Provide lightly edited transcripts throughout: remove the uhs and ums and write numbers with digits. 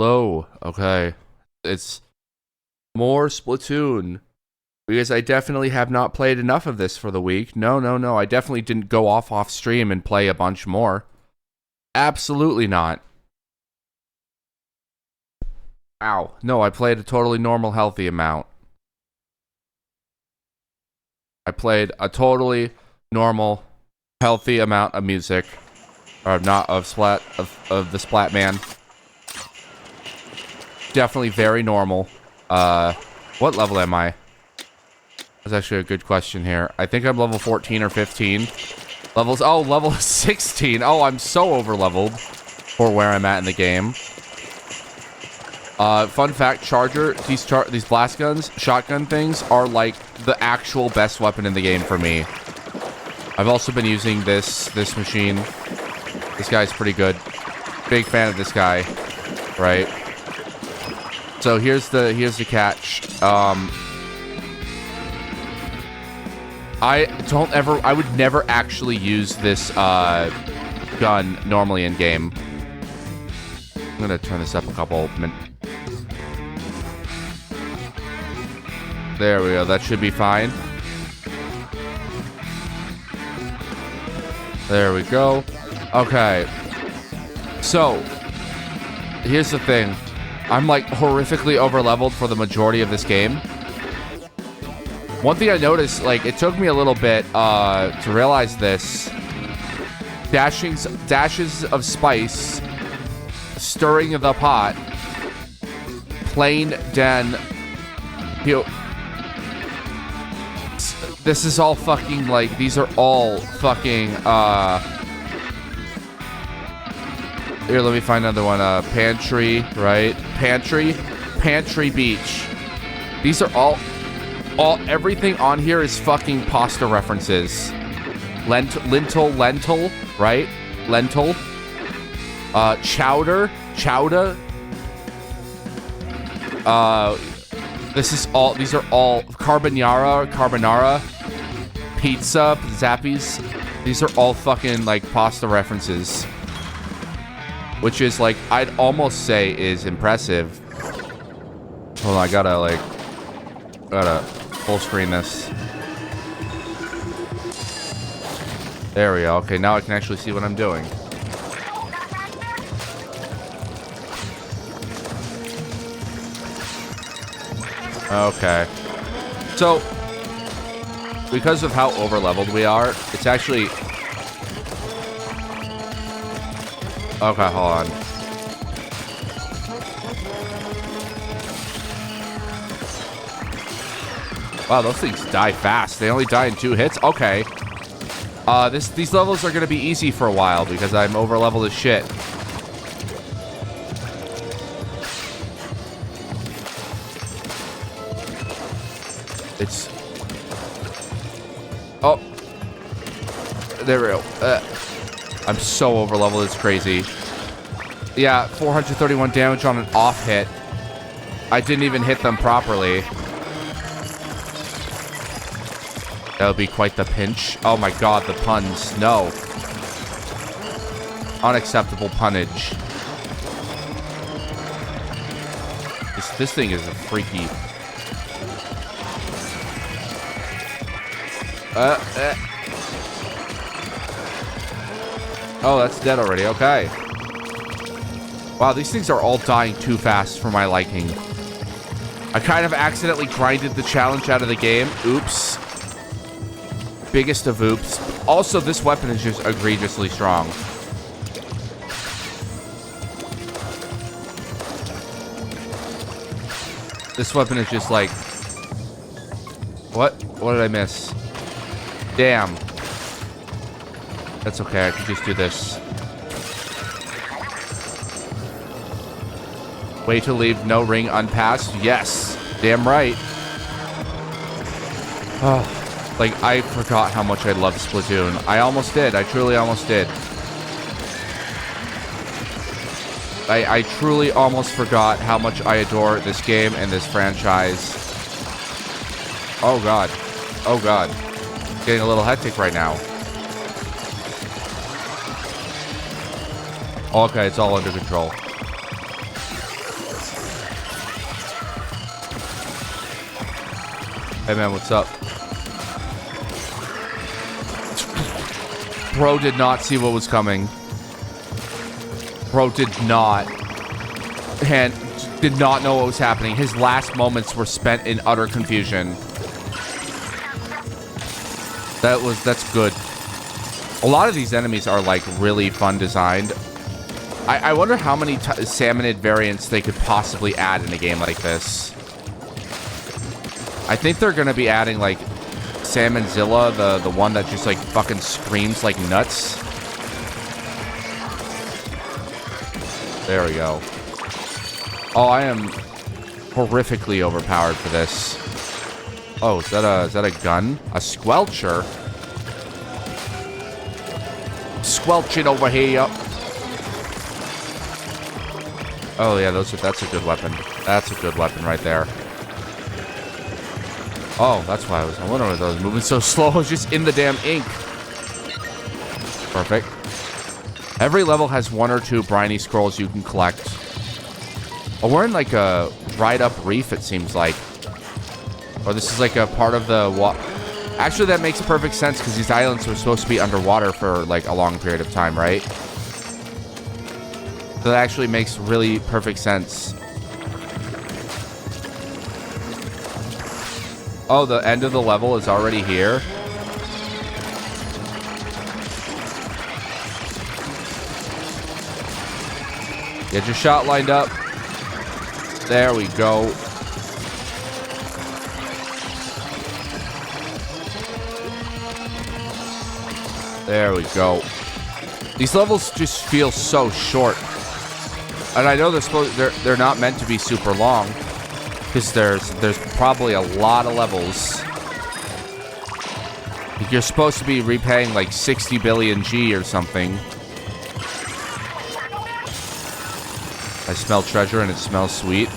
Hello. Okay. It's more Splatoon. Because I definitely have not played enough of this for the week. No. I definitely didn't go off stream and play a bunch more. Absolutely not. Ow. No, I played a totally normal, healthy amount. I played a totally normal, healthy amount of music. Or not of the Splatman. Definitely very normal. What level am I? That's actually a good question here. I think I'm level 14 or 15. Level 16. Oh, I'm so over-leveled for where I'm at in the game. Fun fact, these blast guns, shotgun things, are like the actual best weapon in the game for me. I've also been using this machine. This guy's pretty good. Big fan of this guy, right? So here's the catch. I would never actually use this gun normally in game. I'm gonna turn this up a couple minutes. There we go. That should be fine. There we go. Okay. So, here's the thing. I'm like horrifically over-leveled for the majority of this game. One thing I noticed, like, it took me a little bit to realize this. Dashes of spice, stirring the pot, plain den. This is all fucking, like, these are all fucking, here, let me find another one. Pantry, right? Pantry beach. These are everything on here is fucking pasta references. Lentil, right? Lentil. Chowder. These are all carbonara, pizza, zappies. These are all fucking, like, pasta references. Which is, like, I'd almost say is impressive. Hold on, I gotta full screen this. There we go. Okay, now I can actually see what I'm doing. Okay. So, because of how over-leveled we are, it's actually... Okay, hold on. Wow, those things die fast. They only die in 2 hits? Okay. These levels are going to be easy for a while because I'm over-leveled as shit. It's... Oh. There we go. I'm so over-leveled, it's crazy. Yeah, 431 damage on an off hit. I didn't even hit them properly. That would be quite the pinch. Oh my god, the puns. No. Unacceptable punnage. This thing is a freaky... Oh, that's dead already. Okay. Wow, these things are all dying too fast for my liking. I kind of accidentally grinded the challenge out of the game. Oops. Biggest of oops. Also, this weapon is just egregiously strong. This weapon is just like... What? What did I miss? Damn. That's okay, I can just do this. Way to leave no ring unpassed? Yes. Damn right. Oh, like, I forgot how much I love Splatoon. I almost did. I truly almost did. I truly almost forgot how much I adore this game and this franchise. Oh, God. Oh, God. It's getting a little hectic right now. Okay, it's all under control. Hey man, what's up? Bro did not see what was coming. Bro did not. And did not know what was happening. His last moments were spent in utter confusion. That's good. A lot of these enemies are like really fun designed. I wonder how many salmonid variants they could possibly add in a game like this. I think they're gonna be adding like Salmonzilla, the one that just like fucking screams like nuts. There we go. Oh, I am horrifically overpowered for this. Oh, is that a gun? A squelcher? Squelching over here. Oh yeah, that's a good weapon. That's a good weapon right there. Oh, that's why I wondering why I was moving so slow. I was just in the damn ink. Perfect. Every level has 1 or 2 briny scrolls you can collect. Oh, we're in like a dried-up reef, it seems like. Or this is like a part of the Actually, that makes perfect sense because these islands are supposed to be underwater for like a long period of time, right? So that actually makes really perfect sense. Oh, the end of the level is already here. Get your shot lined up. There we go. There we go. These levels just feel so short. And I know they're not meant to be super long. Because there's probably a lot of levels. You're supposed to be repaying like 60 billion G or something. I smell treasure and it smells sweet.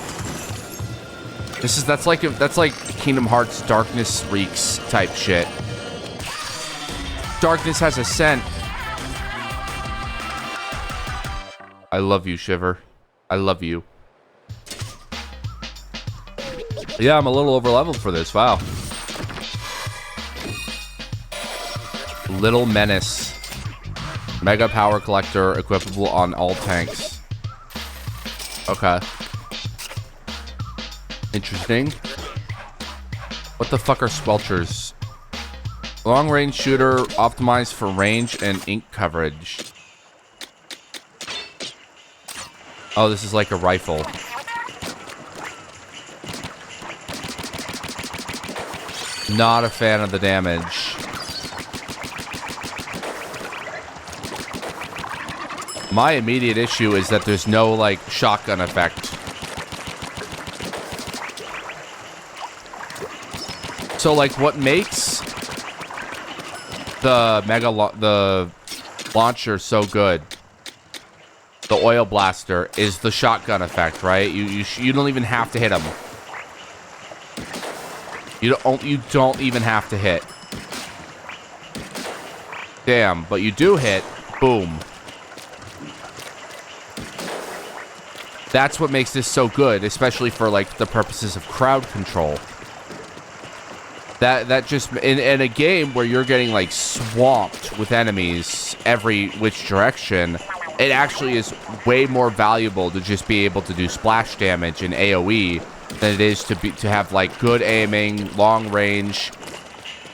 That's like Kingdom Hearts Darkness Reeks type shit. Darkness has a scent. I love you, Shiver. I love you. Yeah, I'm a little over-leveled for this. Wow. Little Menace. Mega Power Collector, equipable on all tanks. Okay. Interesting. What the fuck are Squelchers? Long-range shooter, optimized for range and ink coverage. Oh, this is like a rifle. Not a fan of the damage. My immediate issue is that there's no, like, shotgun effect. So, like, what makes the launcher so good, the oil blaster, is the shotgun effect, right? You don't even have to hit them. You don't even have to hit. Damn, but you do hit. Boom. That's what makes this so good, especially for like the purposes of crowd control. That just in a game where you're getting like swamped with enemies every which direction, it actually is way more valuable to just be able to do splash damage in AoE than it is to have like good aiming, long range,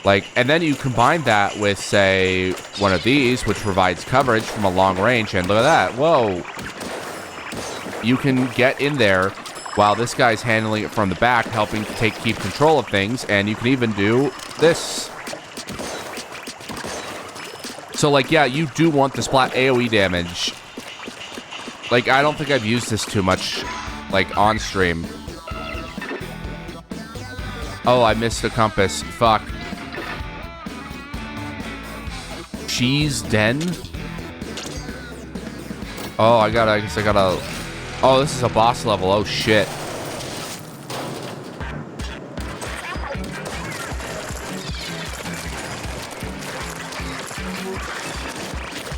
like, and then you combine that with say one of these, which provides coverage from a long range, and look at that, whoa, you can get in there while this guy's handling it from the back, helping to keep control of things, and you can even do this. So like, yeah, you do want the splat AoE damage. Like, I don't think I've used this too much, like, on stream. Oh, I missed the compass. Fuck. Cheese Den? Oh, I guess I gotta... Oh, this is a boss level. Oh, shit.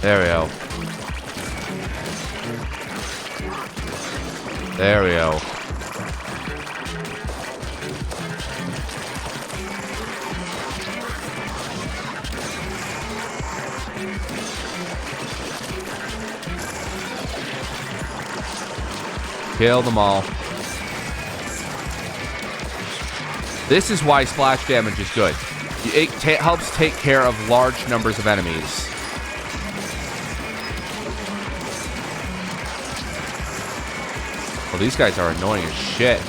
There we go. There we go. Kill them all. This is why splash damage is good. It helps take care of large numbers of enemies. Well, these guys are annoying as shit.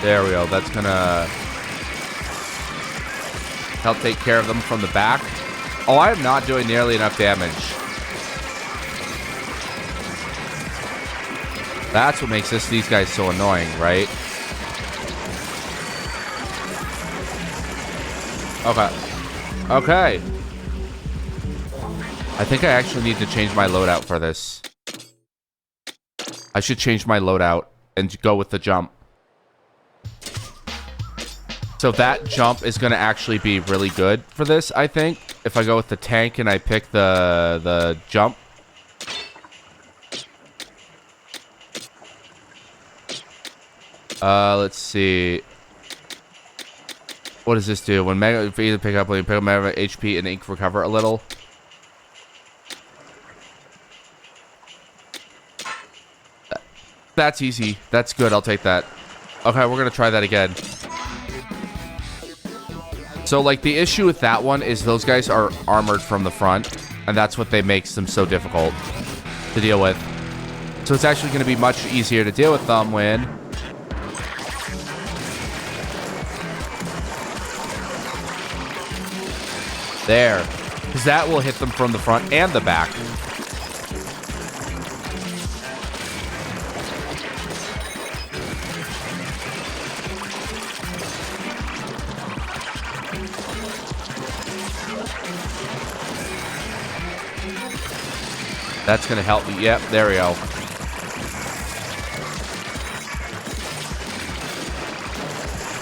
There we go. That's gonna help take care of them from the back. Oh, I am not doing nearly enough damage. That's what makes these guys so annoying, right? Okay. Okay. I think I actually need to change my loadout for this. I should change my loadout and go with the jump. So that jump is going to actually be really good for this, I think. If I go with the tank and I pick the jump. Let's see. What does this do? When Mega either pick up Mega HP and ink recover a little. That's easy. That's good. I'll take that. Okay, we're going to try that again. So, like, the issue with that one is those guys are armored from the front, and that's what makes them so difficult to deal with. So it's actually going to be much easier to deal with them when... There. Because that will hit them from the front and the back. That's going to help me. Yep, there we go.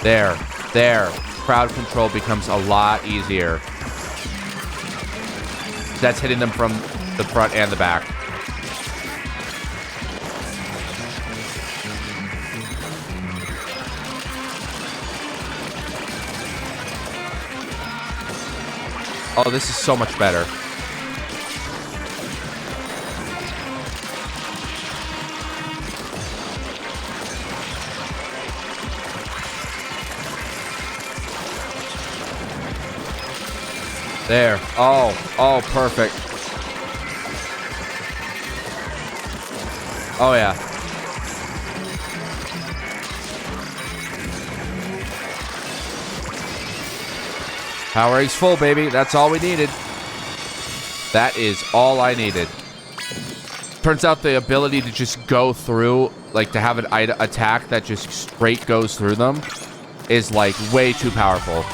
There. Crowd control becomes a lot easier. That's hitting them from the front and the back. Oh, this is so much better. There. Oh, perfect. Oh, yeah. Power Egg's full, baby. That's all we needed. That is all I needed. Turns out the ability to just go through, like to have an attack that just straight goes through them is like way too powerful.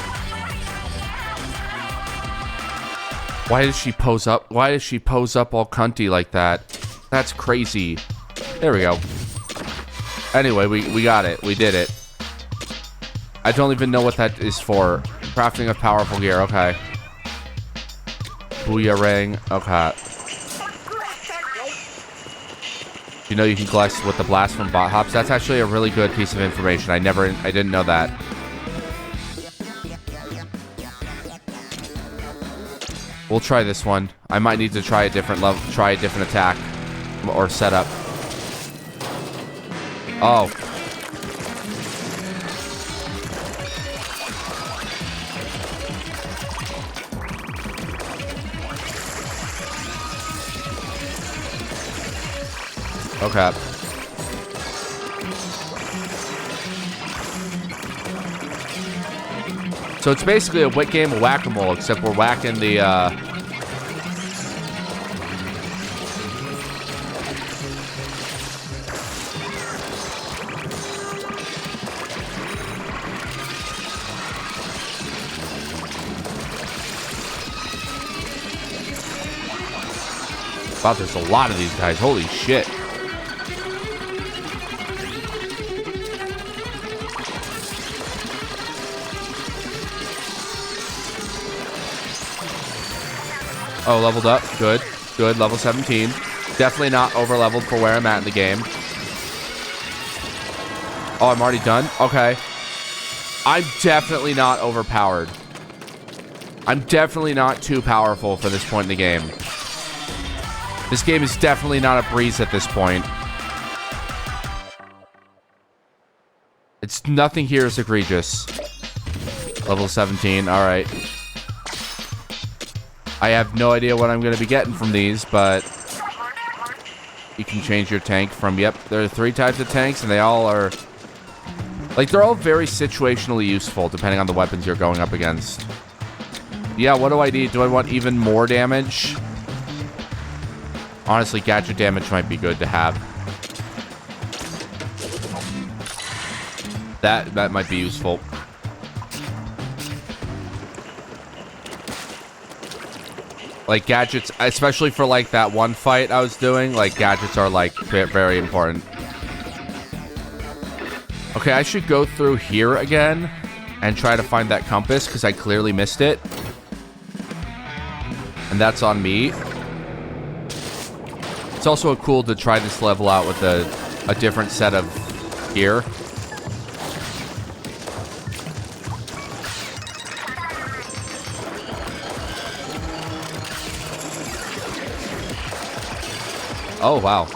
Why does she pose up? Why does she pose up all cunty like that? That's crazy. There we go. Anyway, we got it. We did it. I don't even know what that is for. Crafting of powerful gear. Okay. Booyah ring. Okay. You know you can collect with the blast from bot hops. That's actually a really good piece of information. I didn't know that. We'll try this one. I might need to try a different level, try a different attack or setup. Oh. Okay. So it's basically a game of whack-a-mole, except we're whacking the, Wow, there's a lot of these guys. Holy shit. Oh, leveled up. Good. Good. Level 17. Definitely not over-leveled for where I'm at in the game. Oh, I'm already done? Okay. I'm definitely not overpowered. I'm definitely not too powerful for this point in the game. This game is definitely not a breeze at this point. It's nothing here is egregious. Level 17, alright. I have no idea what I'm going to be getting from these, but you can change your tank from, yep, there are 3 types of tanks, and they all are, like, they're all very situationally useful, depending on the weapons you're going up against. Yeah, what do I need? Do I want even more damage? Honestly, gadget damage might be good to have. That might be useful. Like, gadgets, especially for, like, that one fight I was doing, like, gadgets are, like, very important. Okay, I should go through here again and try to find that compass, because I clearly missed it. And that's on me. It's also cool to try this level out with a different set of gear. Oh, wow.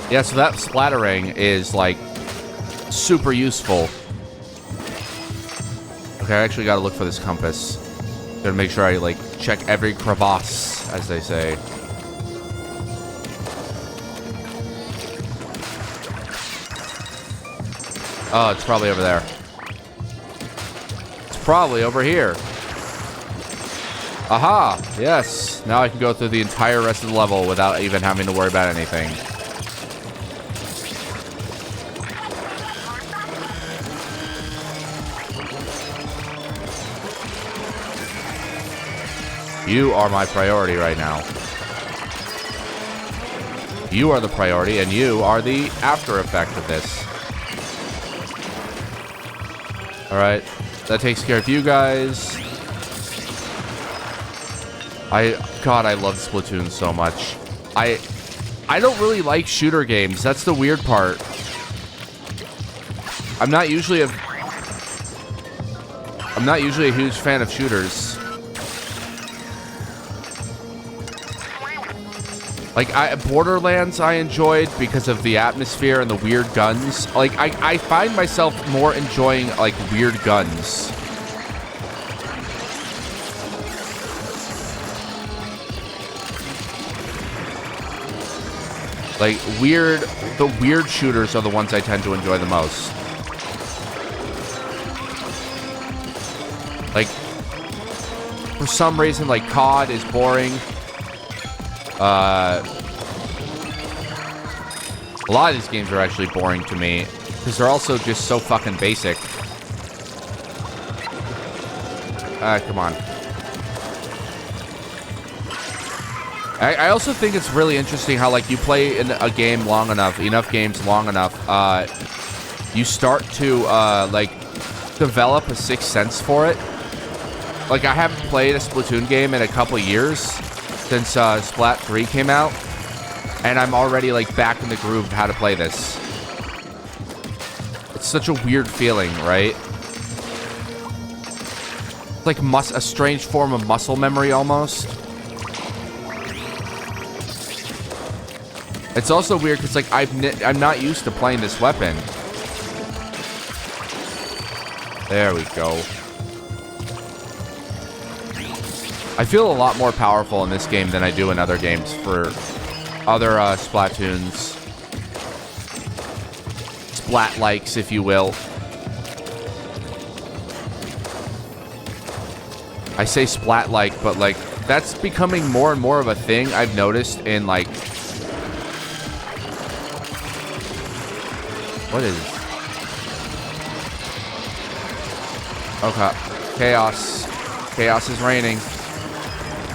Yeah, so that splattering is, like, super useful. Okay, I actually gotta look for this compass. Gotta make sure I, like, check every crevasse, as they say. Oh, it's probably over there. It's probably over here. Aha! Yes! Now I can go through the entire rest of the level without even having to worry about anything. You are my priority right now. You are the priority, and you are the after effect of this. Alright. That takes care of you guys. God, I love Splatoon so much. I don't really like shooter games. That's the weird part. I'm not usually a huge fan of shooters. Like, Borderlands I enjoyed because of the atmosphere and the weird guns. Like, I find myself more enjoying, like, weird guns. Like, the weird shooters are the ones I tend to enjoy the most. Like, for some reason, like, COD is boring. A lot of these games are actually boring to me, because they're also just so fucking basic. Come on. I also think it's really interesting how, like, you play in a game long enough, enough games long enough, you start to, like, develop a sixth sense for it. Like, I haven't played a Splatoon game in a couple years since Splat 3 came out, and I'm already, like, back in the groove of how to play this. It's such a weird feeling, right? It's like a strange form of muscle memory, almost. It's also weird because, like, I'm not used to playing this weapon. There we go. I feel a lot more powerful in this game than I do in other games for other Splatoons. Splat-likes, if you will. I say splat-like, but, like, that's becoming more and more of a thing I've noticed in, like... What is this? Okay. Chaos. Chaos is reigning.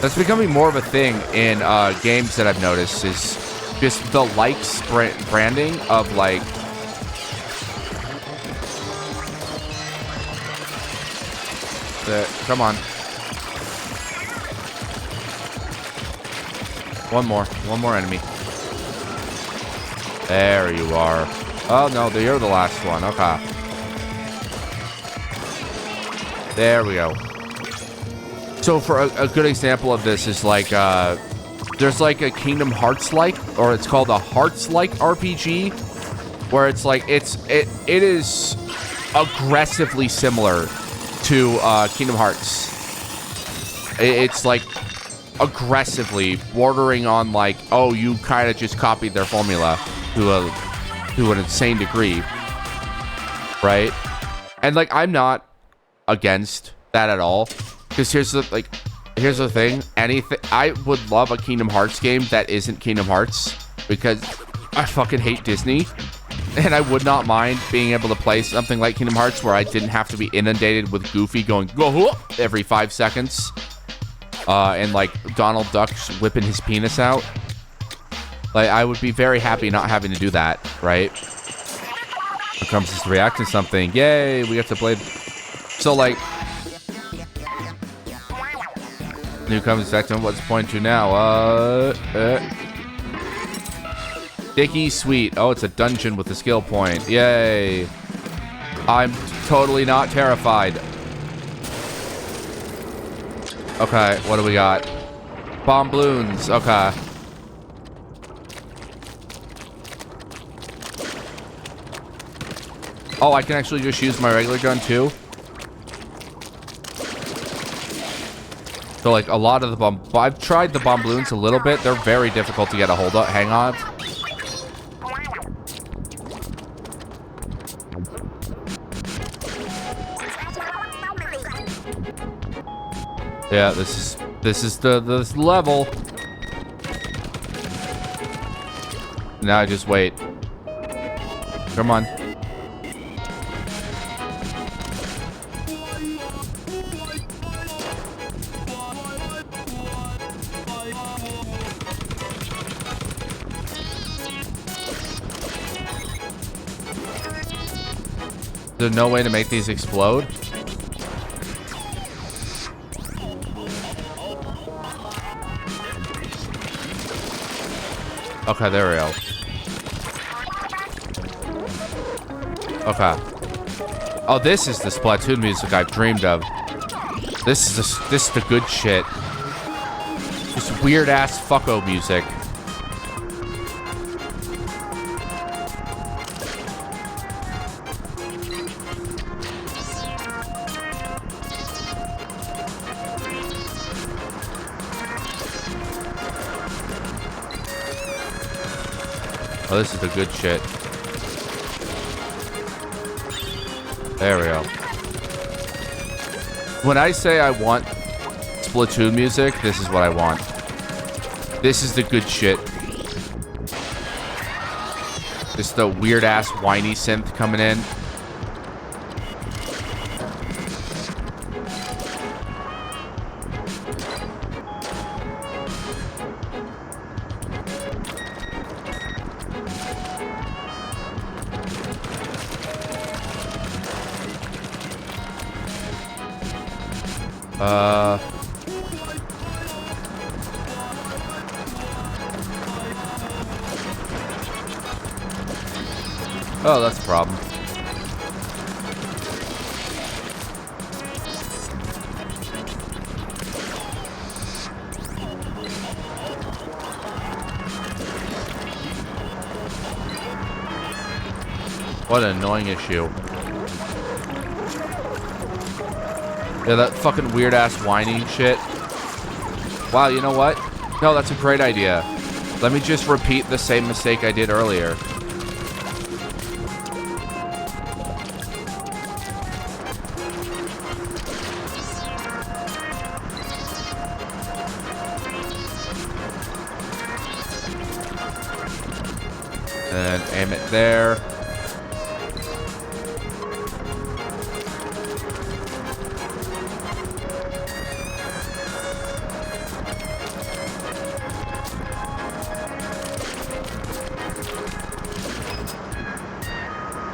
That's becoming more of a thing in games that I've noticed, is just the likes branding of, like... Come on. One more enemy. There you are. Oh, no, you're the last one. Okay. There we go. So for a good example of this is like, there's like a Kingdom Hearts-like, or it's called a Hearts-like RPG, where it's like, it is aggressively similar to Kingdom Hearts. It's like aggressively bordering on like, oh, you kind of just copied their formula to an insane degree, right? And like, I'm not against that at all, because here's the thing. I would love a Kingdom Hearts game that isn't Kingdom Hearts, because I fucking hate Disney, and I would not mind being able to play something like Kingdom Hearts where I didn't have to be inundated with Goofy going every 5 seconds, and like Donald Duck's whipping his penis out. Like, I would be very happy not having to do that, right? Here comes this react to something. Yay, we have to play. So like, new comes section. What's point to now? Dicky Sweet. Oh, it's a dungeon with a skill point. Yay. I'm totally not terrified. Okay, what do we got? Bomb balloons. Okay. Oh, I can actually just use my regular gun too? So like a lot of the bomb... I've tried the bomb balloons a little bit. They're very difficult to get a hold of. Hang on. Yeah, this is this level. Now I just wait. Come on. There's no way to make these explode? Okay, there we go. Okay. Oh, this is the Splatoon music I've dreamed of. This is the good shit. This weird ass fucko music. Oh, this is the good shit. There we go. When I say I want Splatoon music, this is what I want. This is the good shit. This is the weird ass whiny synth coming in. Oh, that's a problem. What an annoying issue. Yeah, that fucking weird ass whining shit. Wow, you know what? No, that's a great idea. Let me just repeat the same mistake I did earlier. And aim it there.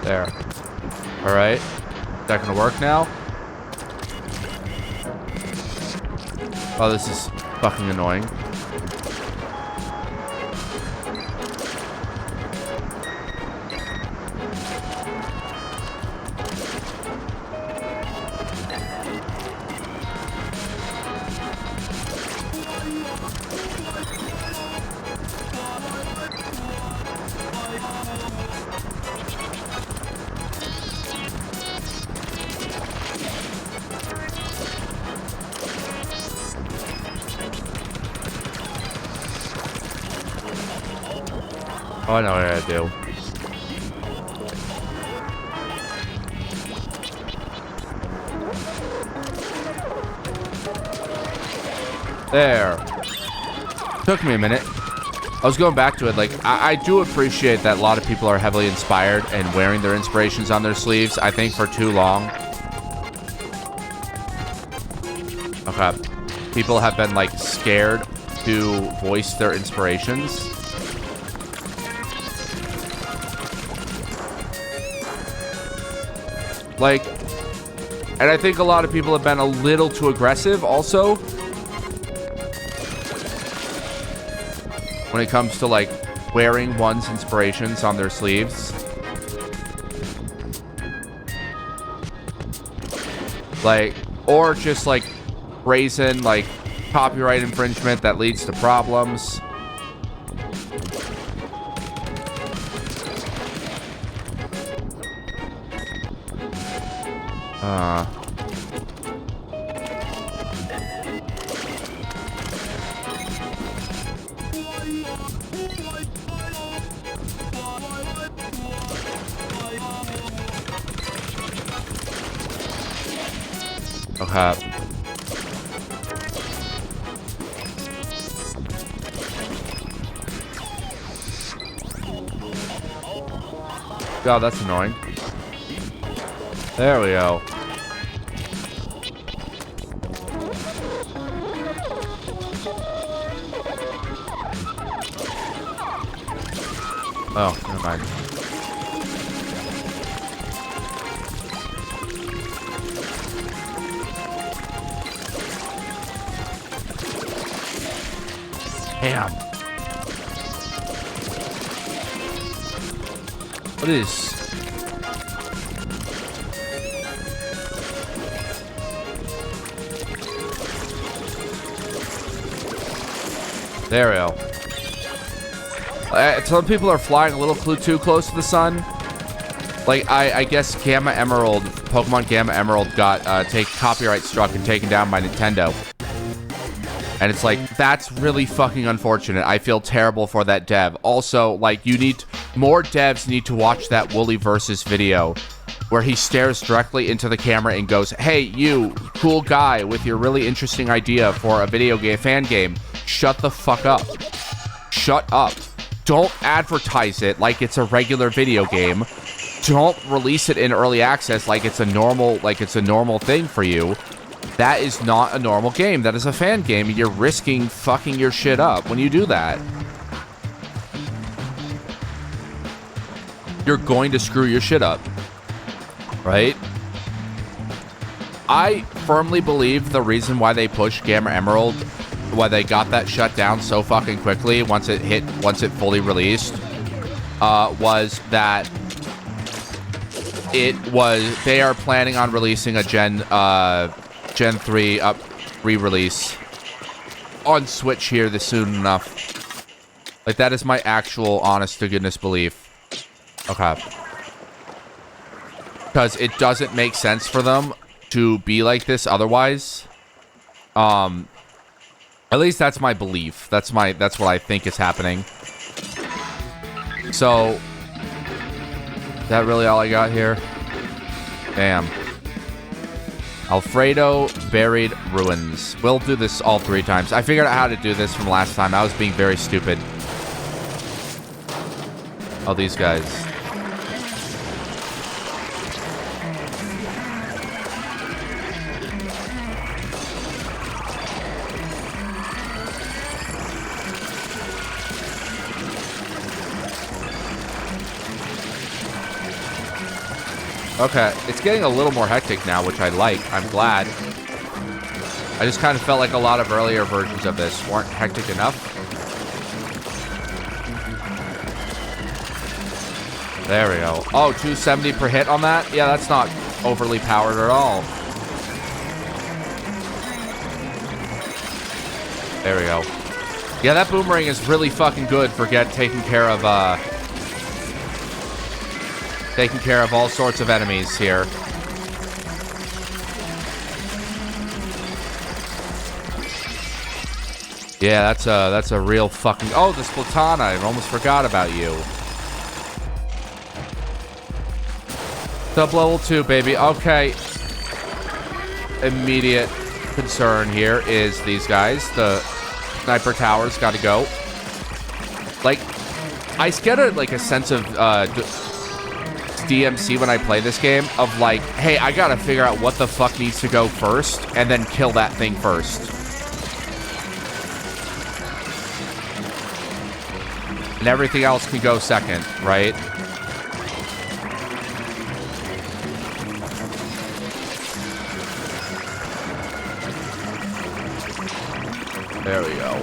There. Alright. Is that gonna work now? Oh, this is fucking annoying. Oh, I know what I gotta do. There. Took me a minute. I was going back to it. Like, I do appreciate that a lot of people are heavily inspired and wearing their inspirations on their sleeves. I think for too long. Okay. People have been, like, scared to voice their inspirations. Like, and I think a lot of people have been a little too aggressive also. When it comes to, like, wearing one's inspirations on their sleeves. Like, or just, like, brazen, like, copyright infringement that leads to problems. Okay. God, that's annoying. There we go. Oh, never mind. Damn. What is... There we go. Some people are flying a little too close to the sun. Like, I guess Gamma Emerald, Pokemon Gamma Emerald got copyright struck and taken down by Nintendo. And it's like, that's really fucking unfortunate. I feel terrible for that dev. Also, like, more devs need to watch that Wooly Versus video where he stares directly into the camera and goes, hey, you, cool guy with your really interesting idea for a video game, fan game, shut the fuck up. Shut up. Don't advertise it like it's a regular video game. Don't release it in early access like it's a normal thing for you. That is not a normal game. That is a fan game, and you're risking fucking your shit up when you do that. You're going to screw your shit up. Right? I firmly believe the reason why they pushed Gamma Emerald, why they got that shut down so fucking quickly once it fully released, was that they are planning on releasing a Gen 3 re-release on Switch here this soon enough. Like, that is my actual honest-to-goodness belief. Okay. Because it doesn't make sense for them to be like this otherwise. At least that's my belief. That's what I think is happening. So, is that really all I got here? Damn. Alfredo Buried Ruins. We'll do this all 3 times. I figured out how to do this from last time. I was being very stupid. Oh, these guys. Okay, it's getting a little more hectic now, which I like. I'm glad. I just kind of felt like a lot of earlier versions of this weren't hectic enough. There we go. Oh, 270 per hit on that? Yeah, that's not overly powered at all. There we go. Yeah, that boomerang is really fucking good for taking care of all sorts of enemies here. Yeah, that's a real fucking... Oh, the Splatoon. I almost forgot about you. Sub level 2, baby. Okay. Immediate concern here is these guys. The sniper towers got to go. Like, I get a sense of DMC when I play this game of like, hey, I gotta figure out what the fuck needs to go first and then kill that thing first. And everything else can go second, right? There we go.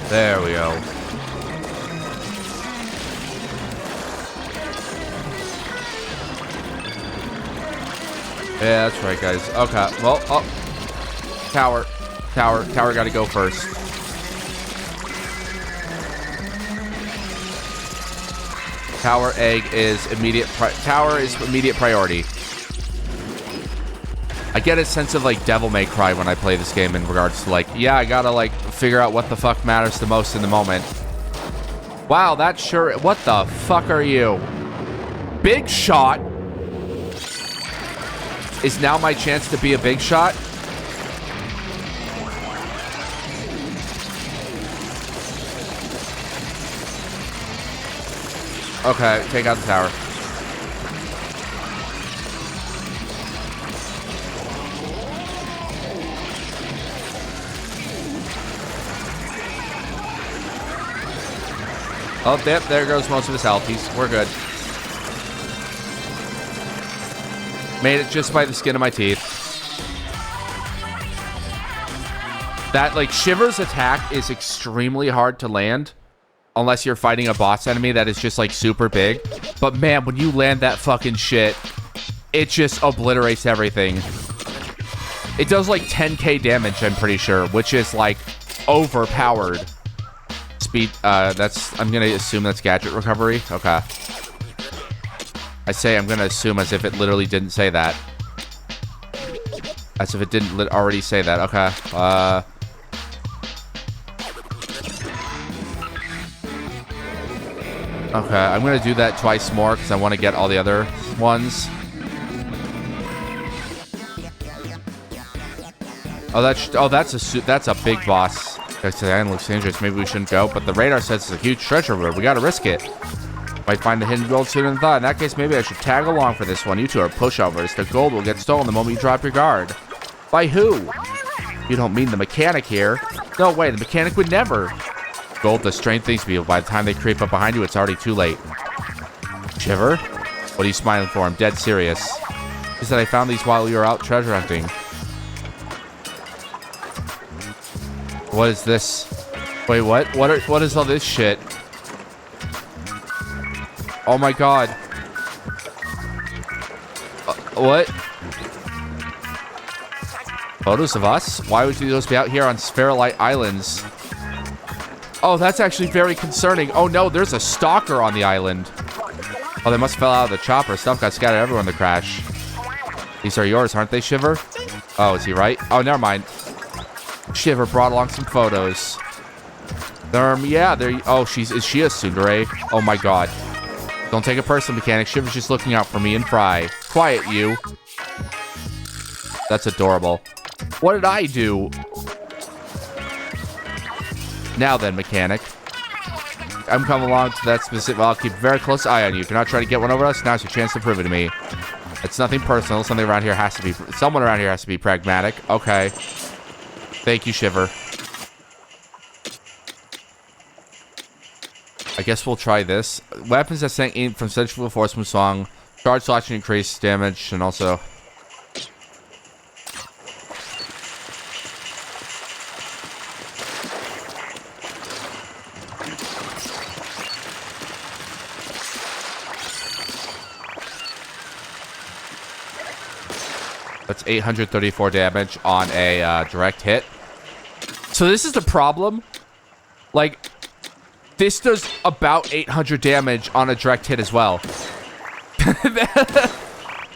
There we go. Yeah, that's right, guys. Okay, well, oh. Tower got to go first. Tower egg is immediate. Tower is immediate priority. I get a sense of like Devil May Cry when I play this game in regards to like, yeah, I gotta like figure out what the fuck matters the most in the moment. Wow, that sure. What the fuck are you? Big shot is now my chance to be a big shot. Okay, take out the tower. Oh, there goes most of his health. We're good. Made it just by the skin of my teeth. That, like, Shiver's attack is extremely hard to land. Unless you're fighting a boss enemy that is just, like, super big. But, man, when you land that fucking shit, it just obliterates everything. It does, like, 10k damage, I'm pretty sure. Which is, like, overpowered. I'm gonna assume that's gadget recovery. Okay. I say I'm gonna assume as if it literally didn't say that. As if it didn't already say that. Okay. Okay, I'm gonna do that twice more because I want to get all the other ones. That's a big boss. The island looks dangerous. Maybe we shouldn't go, but the radar says it's a huge treasure room. We gotta risk it. Might find the hidden gold sooner than thought. In that case, maybe I should tag along for this one. You two are pushovers. The gold will get stolen the moment you drop your guard. By who? You don't mean the mechanic here. No way, the mechanic would never. Gold does strange things to people. By the time they creep up behind you, it's already too late. Shiver? What are you smiling for? I'm dead serious. He said I found these while you were out treasure hunting. What is this? Wait, what? What is all this shit? Oh my god. What? Photos of us? Why would those be out here on Spherolite Islands? Oh, that's actually very concerning. Oh no, there's a stalker on the island. Oh, they must have fell out of the chopper. Stuff got scattered everywhere in the crash. These are yours, aren't they, Shiver? Oh, is he right? Oh, never mind. Shiver brought along some photos. Yeah, there. Oh, is she a tsundere? Oh my god. Don't take it personal, mechanic. Shiver's just looking out for me and Fry. Quiet, you. That's adorable. What did I do? Now then, mechanic. I'm coming along to that specific... Well, I'll keep a very close eye on you. If you're not trying to get one over us, now's your chance to prove it to me. It's nothing personal. Someone around here has to be pragmatic. Okay. Thank you, Shiver. I guess we'll try this. Weapons that sank in from centrifugal force from song. Charge slashing increased damage and also... That's 834 damage on a direct hit. So this is the problem. Like, this does about 800 damage on a direct hit as well.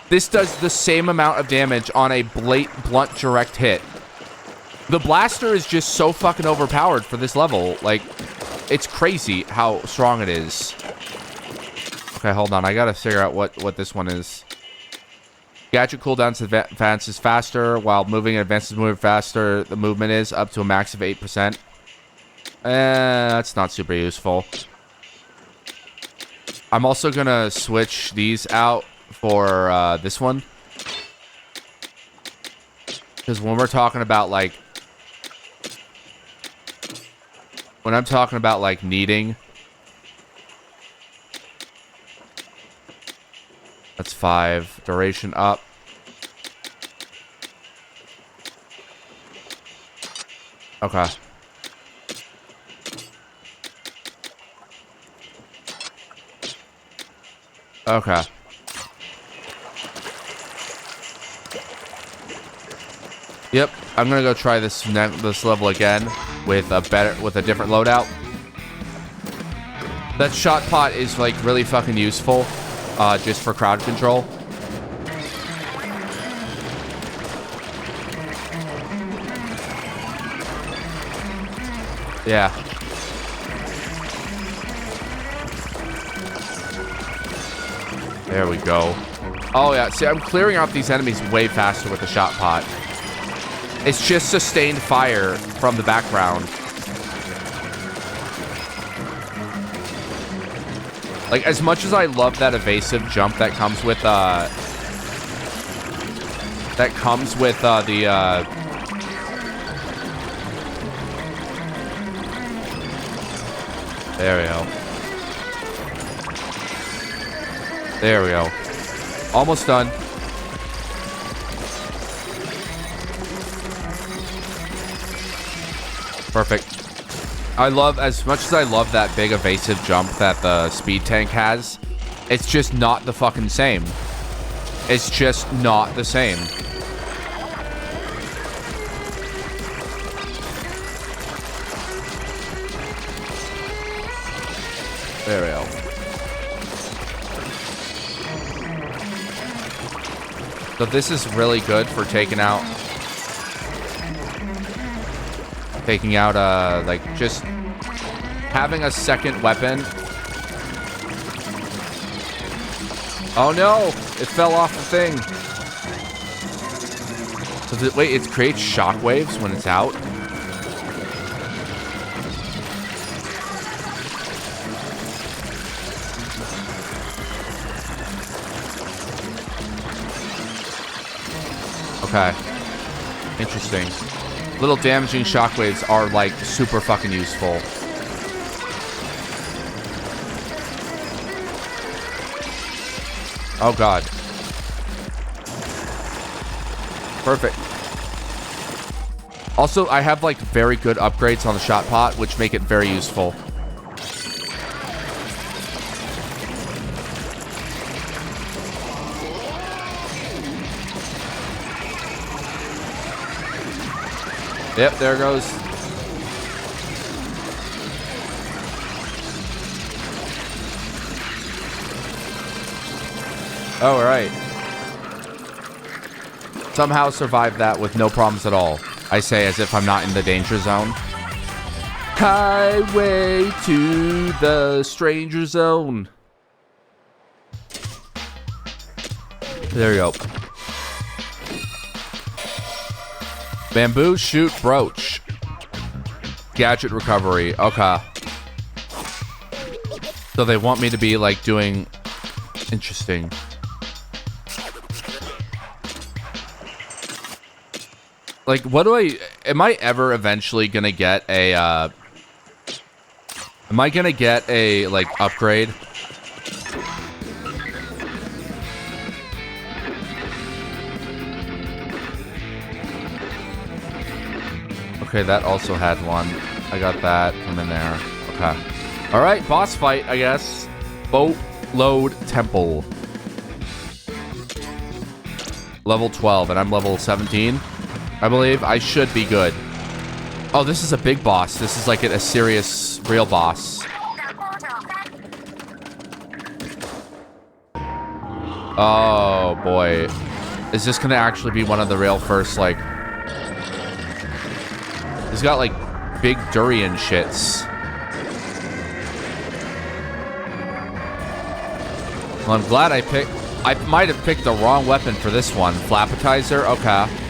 This does the same amount of damage on a blunt direct hit. The blaster is just so fucking overpowered for this level. Like, it's crazy how strong it is. Okay, hold on. I gotta figure out what this one is. Gadget cooldowns advances faster, while moving advances moving faster. The movement is up to a max of 8%. That's not super useful. I'm also gonna switch these out for this one. Because when we're talking about, like... When I'm talking about, like, needing... That's 5. Duration up. Okay. Okay. Yep, I'm gonna go try this level again with a different loadout. That shot pot is like really fucking useful, just for crowd control. Yeah. There we go. Oh yeah, see, I'm clearing out these enemies way faster with the shot pot. It's just sustained fire from the background. Like, as much as I love that evasive jump that comes with, there we go. There we go. Almost done. Perfect. As much as I love that big evasive jump that the speed tank has, it's just not the fucking same. It's just not the same. There we go. So this is really good for taking out, like, just having a second weapon. Oh no! It fell off the thing. Wait, it creates shockwaves when it's out? Okay. Interesting. Little damaging shockwaves are, like, super fucking useful. Oh, God. Perfect. Also, I have, like, very good upgrades on the shot pot, which make it very useful. Yep, there it goes. All right. Somehow survived that with no problems at all. I say as if I'm not in the danger zone. Highway to the stranger zone. There you go. Bamboo shoot brooch. Gadget recovery. Okay. So they want me to be like doing... Interesting. Like, what do I... Am I ever eventually gonna get a... Am I gonna get a, like, upgrade? Okay, that also had one. I got that from in there. Okay. Alright, boss fight, I guess. Boatload Temple. Level 12, and I'm level 17, I believe. I should be good. Oh, this is a big boss. This is like a serious, real boss. Oh, boy. Is this gonna actually be one of the real first, like... He's got, like, big durian shits. Well, I'm glad I picked... I might have picked the wrong weapon for this one. Flapatizer? Okay.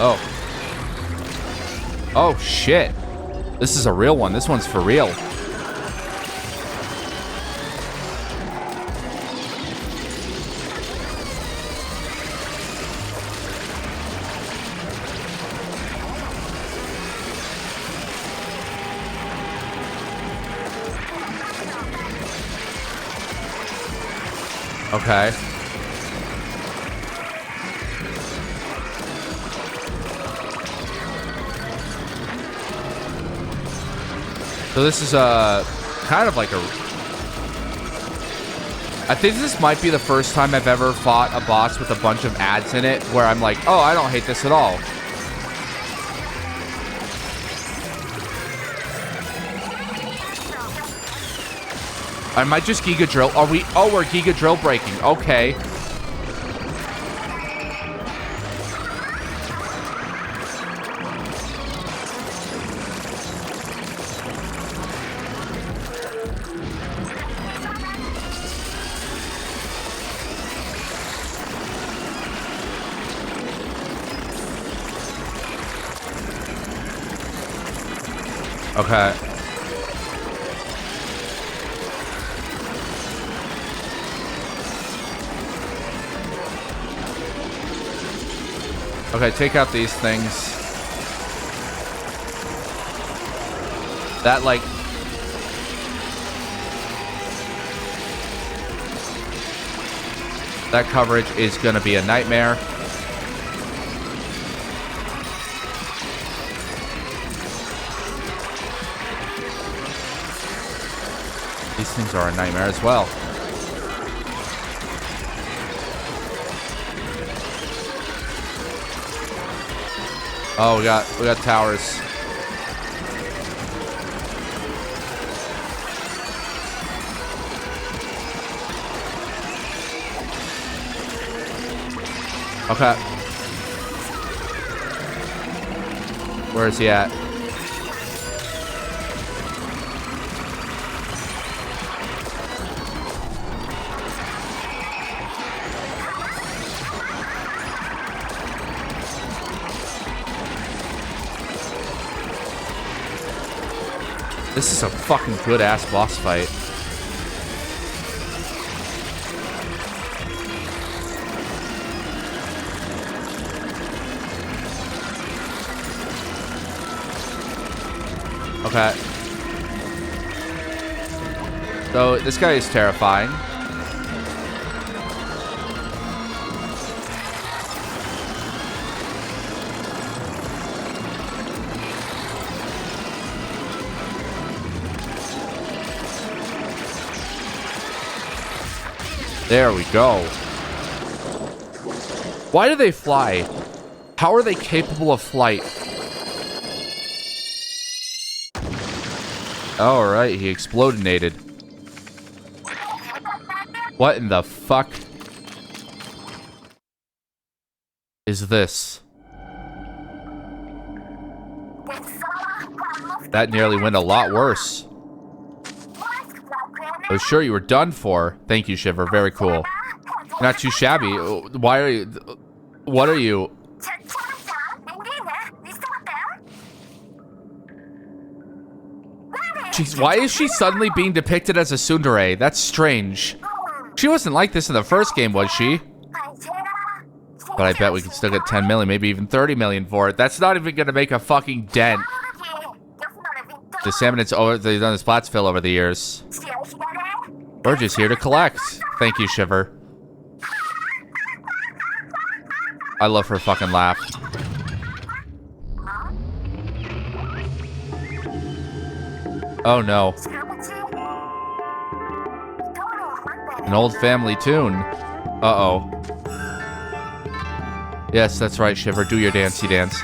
Oh. Oh, shit. This is a real one. This one's for real. Okay. So this is kind of like a... I think this might be the first time I've ever fought a boss with a bunch of ads in it where I'm like, oh, I don't hate this at all. I might just Giga Drill. Are we... Oh, we're Giga Drill breaking. Okay. Okay. Okay, take out these things. That, like... That coverage is gonna be a nightmare. These things are a nightmare as well. Oh, we got towers. Okay. Where is he at? This is a fucking good-ass boss fight. Okay. So, this guy is terrifying. There we go. Why do they fly? How are they capable of flight? Alright, he explodinated. What in the fuck is this? That nearly went a lot worse. I was sure you were done for. Thank you, Shiver. Very cool. Not too shabby. Why are you... What are you... Jeez, why is she suddenly being depicted as a tsundere? That's strange. She wasn't like this in the first game, was she? But I bet we can still get 10 million, maybe even 30 million for it. That's not even gonna make a fucking dent. The salmon they've done the spots fill over the years. We're just here to collect. Thank you, Shiver. I love her fucking laugh. Oh no. An old family tune. Uh-oh. Yes, that's right, Shiver. Do your dancey dance.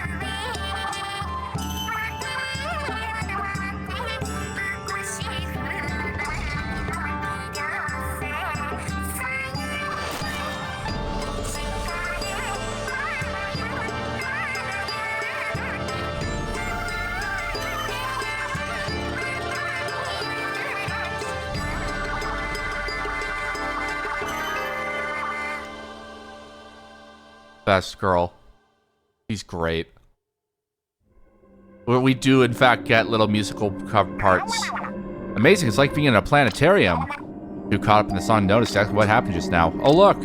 Best girl. She's great. We do, in fact, get little musical cover parts. Amazing. It's like being in a planetarium. You caught up in the song, noticed exactly what happened just now. Oh, look.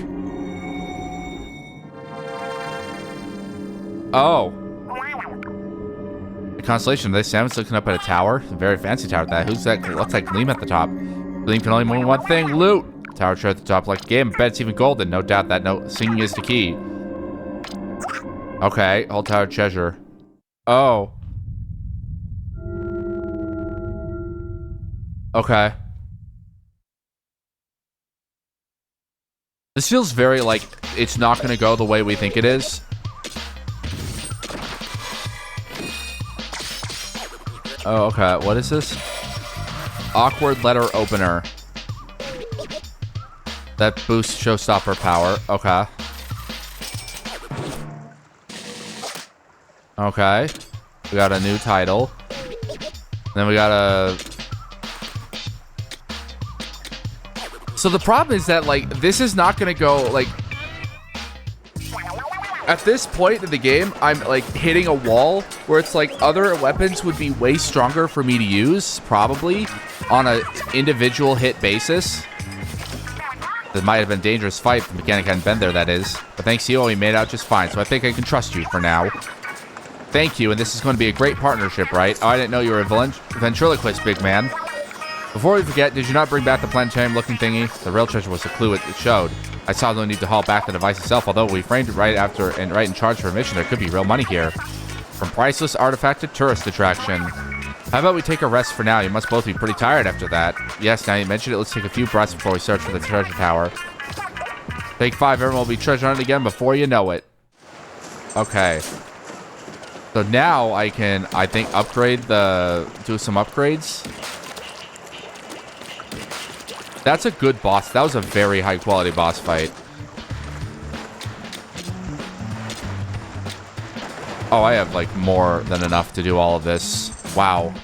Oh. The constellation. Are they Samus looking up at a tower? A very fancy tower. Who's that? What's that gleam at the top? Gleam can only mean one thing. Loot. Tower chair at the top like a game. Bet it's even golden. No doubt that note singing is the key. Okay. Hold tower treasure. Oh. Okay. This feels very like it's not going to go the way we think it is. Oh, okay. What is this? Awkward letter opener. That boosts showstopper power. Okay. Okay. We got a new title. Then we got a... So the problem is that, like, this is not going to go, like... At this point in the game, I'm, like, hitting a wall where it's like other weapons would be way stronger for me to use, probably, on an individual hit basis. It might have been a dangerous fight if the mechanic hadn't been there, that is. But thanks to you, we made out just fine, so I think I can trust you for now. Thank you, and this is going to be a great partnership, right? Oh, I didn't know you were a ventriloquist, big man. Before we forget, did you not bring back the planetarium-looking thingy? The real treasure was the clue it showed. I saw no need to haul back the device itself, although we framed it right after and right in charge for a mission. There could be real money here. From priceless artifact to tourist attraction. How about we take a rest for now? You must both be pretty tired after that. Yes, now you mentioned it, let's take a few breaths before we search for the treasure tower. Take 5, everyone will be treasure hunting again before you know it. Okay. So now I can, I think, upgrade the... do some upgrades. That's a good boss. That was a very high-quality boss fight. Oh, I have, like, more than enough to do all of this. Wow.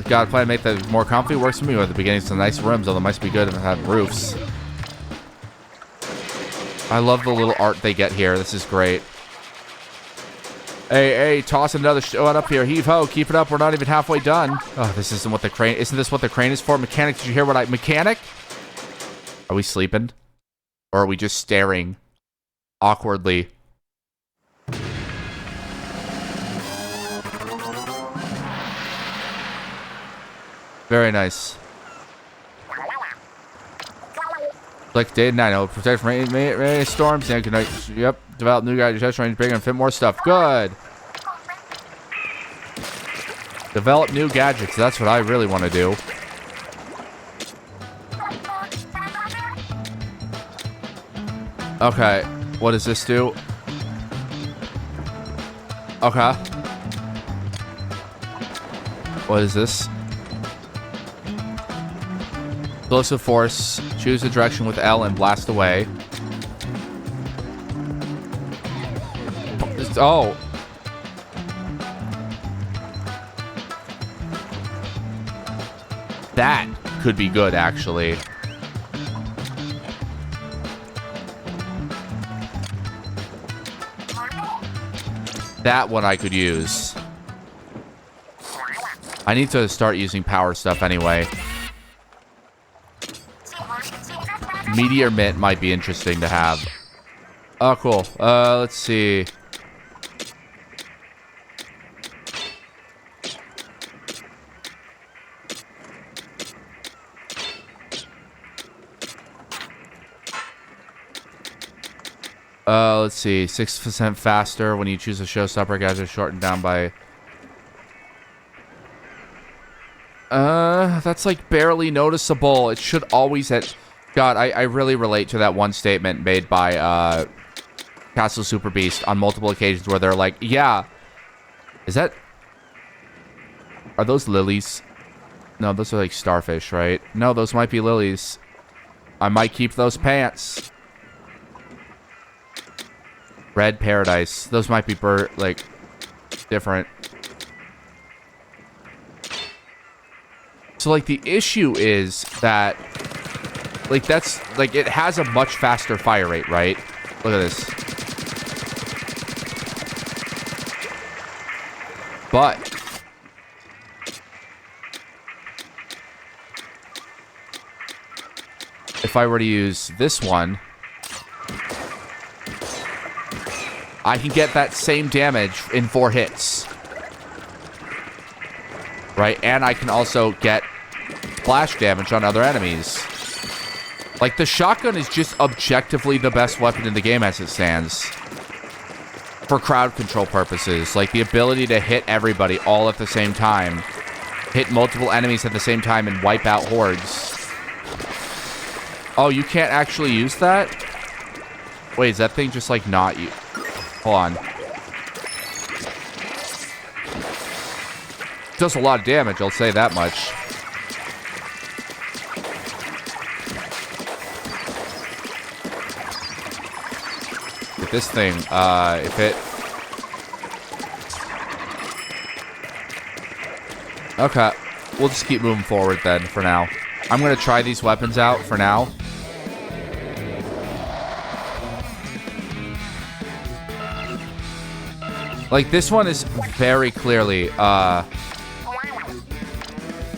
God, plan to make that more comfy. Works for me. At the beginning, some nice rooms, although it might be good if it had roofs. I love the little art they get here. This is great. Hey, toss another shot up here. Heave ho, keep it up. We're not even halfway done. Oh, this isn't what the crane... Isn't this what the crane is for? Mechanic, did you hear what I... Mechanic? Are we sleeping? Or are we just staring awkwardly? Very nice. Like day and night. I'll protect from rain storms. Yeah, yep. Develop new guide. Test range bigger and fit more stuff. Good. Develop new gadgets. That's what I really want to do. Okay. What does this do? Okay. What is this? Explosive force. Choose a direction with L and blast away. Oh. That could be good, actually. That one I could use. I need to start using power stuff anyway. Meteor Mint might be interesting to have. Oh, cool. Let's see. Let's see. 6% faster when you choose a showstopper. Guys are shortened down by... that's like barely noticeable. It should always God, I really relate to that one statement made by, Castle Super Beast on multiple occasions where they're like, yeah. Is that... Are those lilies? No, those are like starfish, right? No, those might be lilies. I might keep those pants. Red paradise. Those might be like, different. So, like, the issue is that, like, that's, like, it has a much faster fire rate, right? Look at this. But if I were to use this one, I can get that same damage in 4 hits. Right? And I can also get splash damage on other enemies. Like, the shotgun is just objectively the best weapon in the game as it stands. For crowd control purposes. Like, the ability to hit everybody all at the same time. Hit multiple enemies at the same time and wipe out hordes. Oh, you can't actually use that? Wait, is that thing just, like, not you? Hold on. Does a lot of damage, I'll say that much. With this thing, if it... Okay. We'll just keep moving forward then, for now. I'm gonna try these weapons out for now. Like, this one is very clearly,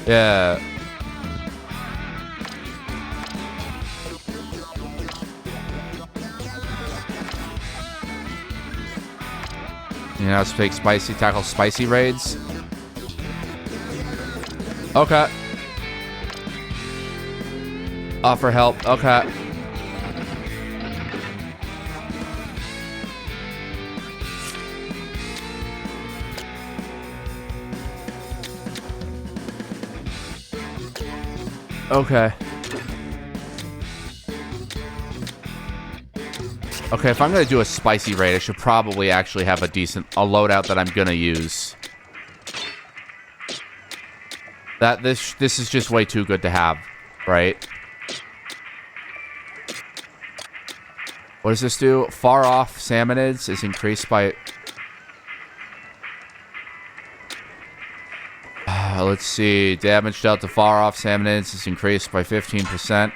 yeah. You know, take spicy, tackle spicy raids. Okay. Offer help. Okay. Okay. Okay, if I'm gonna do a spicy raid, I should probably actually have a loadout that I'm gonna use. This is just way too good to have, right? What does this do? Far off salmonids is increased by... let's see. Damage dealt to far off salmonids is increased by 15%.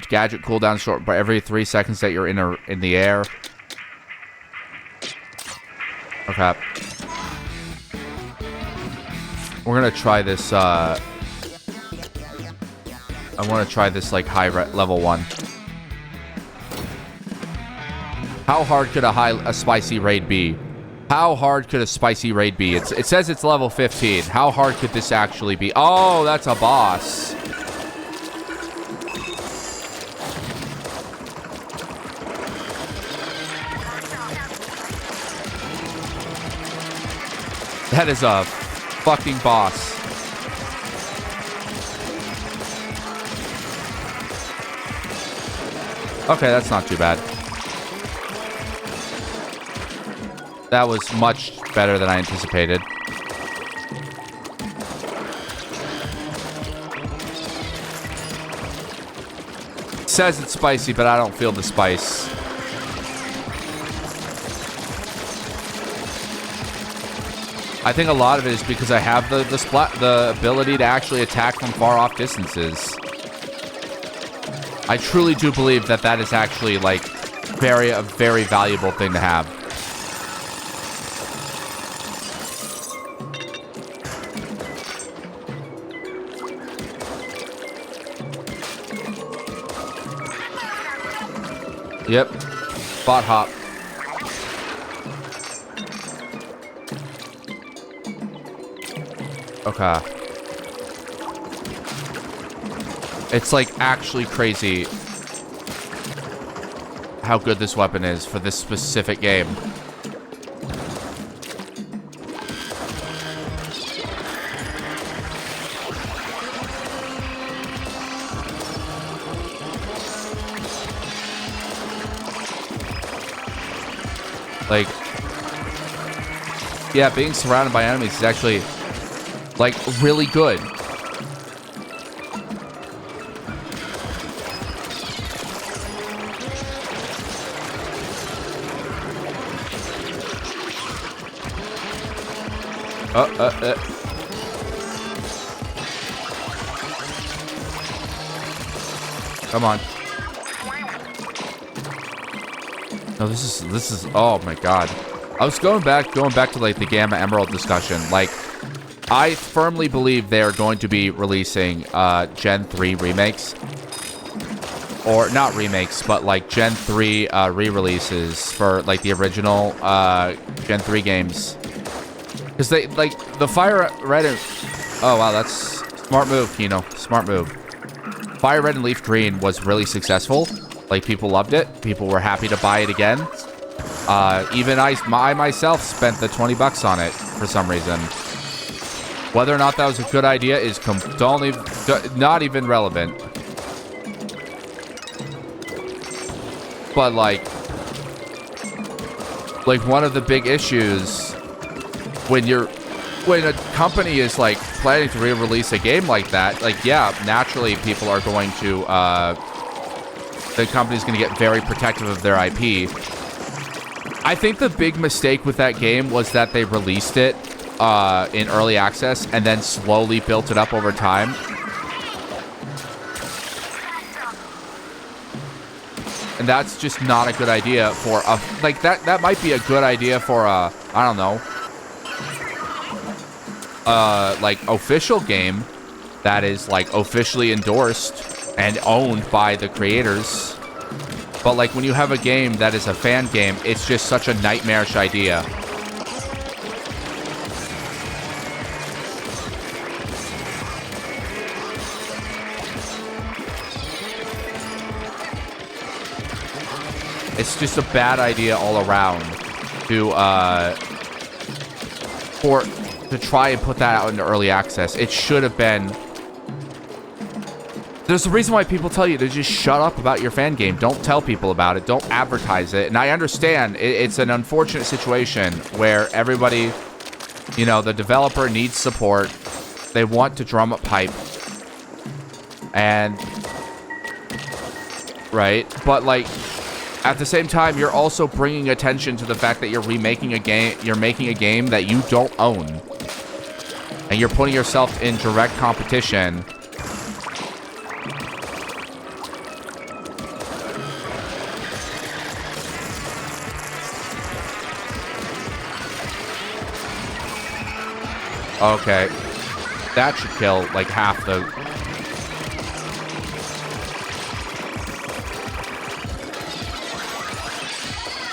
Gadget cooldown short by every 3 seconds that you're in the air. Okay. We're gonna try this. I want to try this like level 1. How hard could a spicy raid be? How hard could a spicy raid be? It says it's level 15. How hard could this actually be? Oh, that's a boss. That is a fucking boss. Okay, that's not too bad. That was much better than I anticipated. It says it's spicy, but I don't feel the spice. I think a lot of it is because I have the ability to actually attack from far off distances. I truly do believe that is actually like a very valuable thing to have. Yep. Bot hop. Okay. It's like actually crazy how good this weapon is for this specific game. Like, yeah, being surrounded by enemies is actually, like, really good. Come on. No, this is, oh my god. I was going back to, like, the Gamma Emerald discussion. Like, I firmly believe they are going to be releasing, Gen 3 remakes. Or, not remakes, but, like, Gen 3, re-releases for, like, the original, Gen 3 games. Because they, like, the Fire Red and... Oh, wow, that's smart move, Kino. Smart move. Fire Red and Leaf Green was really successful. Like, people loved it. People were happy to buy it again. Even I myself spent the $20 on it for some reason. Whether or not that was a good idea is not even relevant. But, like one of the big issues when a company is, like, planning to re-release a game like that, like, yeah, naturally people are going to, the company's going to get very protective of their IP. I think the big mistake with that game was that they released it in early access and then slowly built it up over time. And that's just not a good idea for a, like, that might be a good idea for a, I don't know, like, official game that is, like, officially endorsed and owned by the creators. But, like, when you have a game that is a fan game, it's just such a nightmarish idea. It's just a bad idea all around to try and put that out into early access. It should have been... There's a reason why people tell you to just shut up about your fan game. Don't tell people about it. Don't advertise it. And I understand it's an unfortunate situation where everybody, you know, the developer needs support. They want to drum up hype. And... Right? But, like... At the same time, you're also bringing attention to the fact that you're remaking a game. You're making a game that you don't own, and you're putting yourself in direct competition. Okay, that should kill like half the.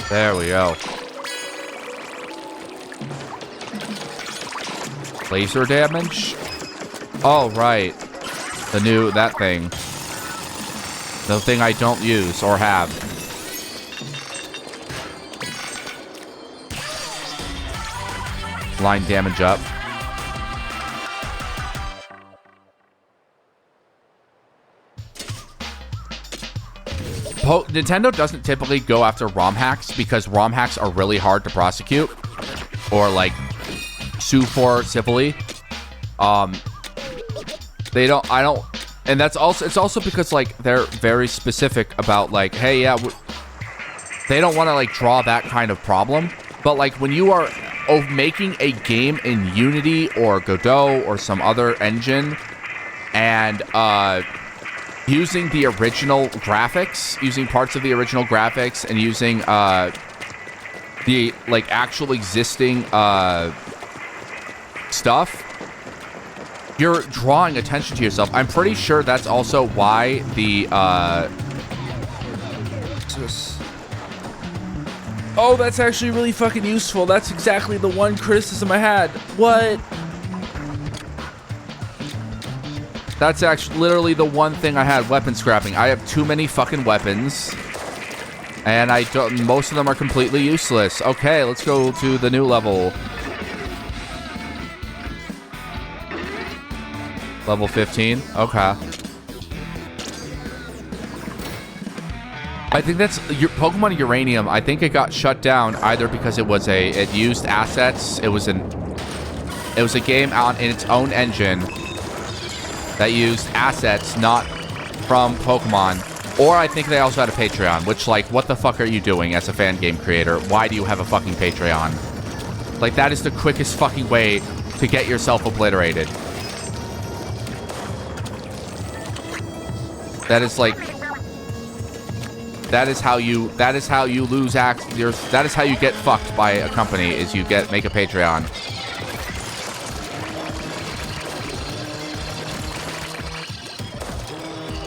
There we go. Laser damage? Oh, right. That thing. The thing I don't use or have. Line damage up. Nintendo doesn't typically go after ROM hacks because ROM hacks are really hard to prosecute or, like, sue for civilly. They don't, and it's also because, like, they're very specific about, like, hey, yeah, they don't want to, like, draw that kind of problem. But, like, when you are making a game in Unity or Godot or some other engine and, using the original graphics, using parts of the original graphics, and using the, like, actual existing stuff, you're drawing attention to yourself. I'm pretty sure that's also why the oh, that's actually really fucking useful. That's exactly the one criticism I had. What? That's actually literally the one thing I had. Weapon scrapping. I have too many fucking weapons. And I don't. Most of them are completely useless. Okay, let's go to the new level. Level 15. Okay. I think that's your Pokemon Uranium. I think it got shut down either because it used assets. It was a game out in its own engine that used assets not from Pokemon. Or I think they also had a Patreon, which, like, what the fuck are you doing as a fan game creator? Why do you have a fucking Patreon? Like, that is the quickest fucking way to get yourself obliterated. That is like, that is how you lose that is how you get fucked by a company, is you make a Patreon.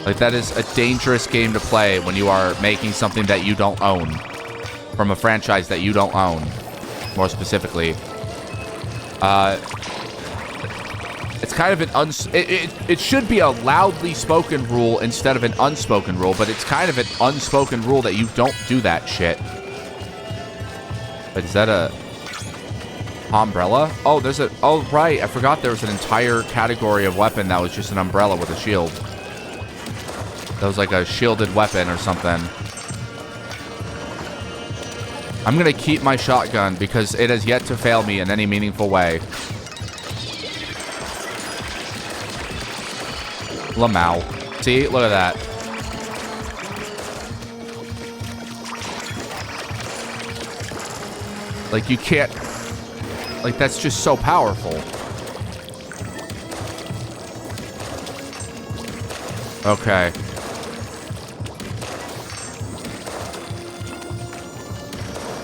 Like, that is a dangerous game to play when you are making something that you don't own. From a franchise that you don't own, more specifically. It's kind of an it should be a loudly spoken rule instead of an unspoken rule, but it's kind of an unspoken rule that you don't do that shit. But is that a umbrella? Oh, oh right, I forgot there was an entire category of weapon that was just an umbrella with a shield. That was like a shielded weapon or something. I'm gonna keep my shotgun because it has yet to fail me in any meaningful way. Lamau. See? Look at that. Like, you can't... Like, that's just so powerful. Okay.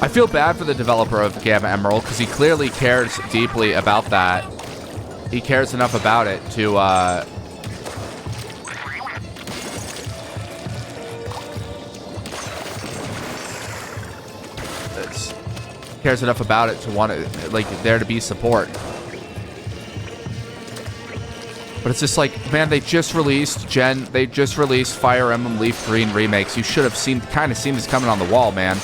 I feel bad for the developer of Gamma Emerald because he clearly cares deeply about that. He cares enough about it to, cares enough about it to want it, like, there to be support. But it's just like, man, they just released Fire Emblem Leaf Green remakes. You should have kind of seen this coming on the wall, man.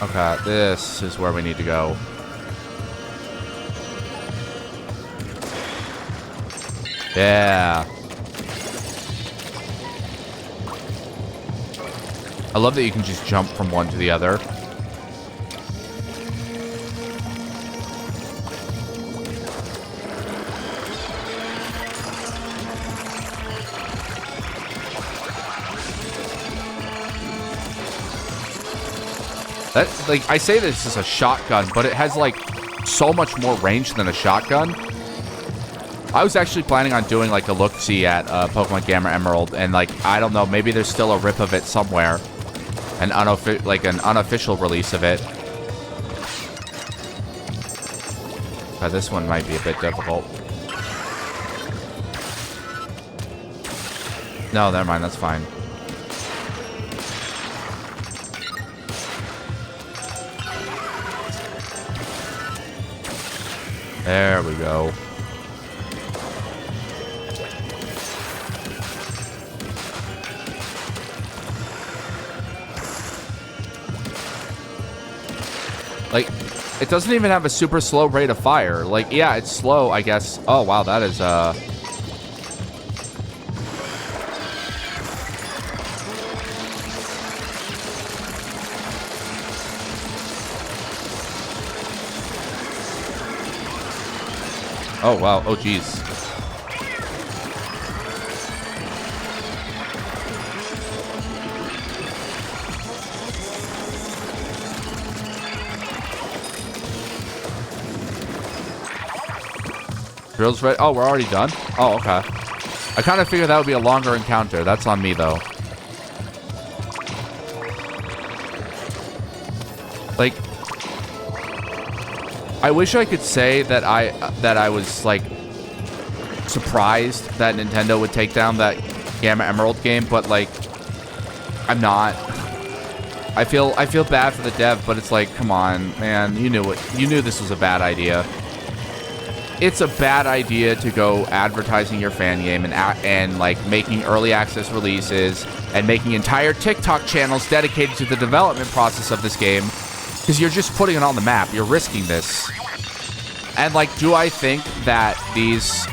Okay, this is where we need to go. Yeah. I love that you can just jump from one to the other. That, like, I say this is a shotgun, but it has, like, so much more range than a shotgun. I was actually planning on doing, like, a look-see at Pokemon Gamma Emerald, and, like, I don't know, maybe there's still a rip of it somewhere. An unofficial release of it. This one might be a bit difficult. No, never mind, that's fine. There we go. Like, it doesn't even have a super slow rate of fire. Like, yeah, it's slow, I guess. Oh, wow, that is, Oh, wow. Oh, jeez. Drill's ready. Oh, we're already done? Oh, okay. I kind of figured that would be a longer encounter. That's on me, though. Like, I wish I could say that I was, like, surprised that Nintendo would take down that Gamma Emerald game, but, like, I'm not. I feel bad for the dev, but it's like, come on, man, you knew this was a bad idea. it's a bad idea to go advertising your fan game and like making early access releases and making entire TikTok channels dedicated to the development process of this game, because you're just putting it on the map. You're risking this. And like, do I think that these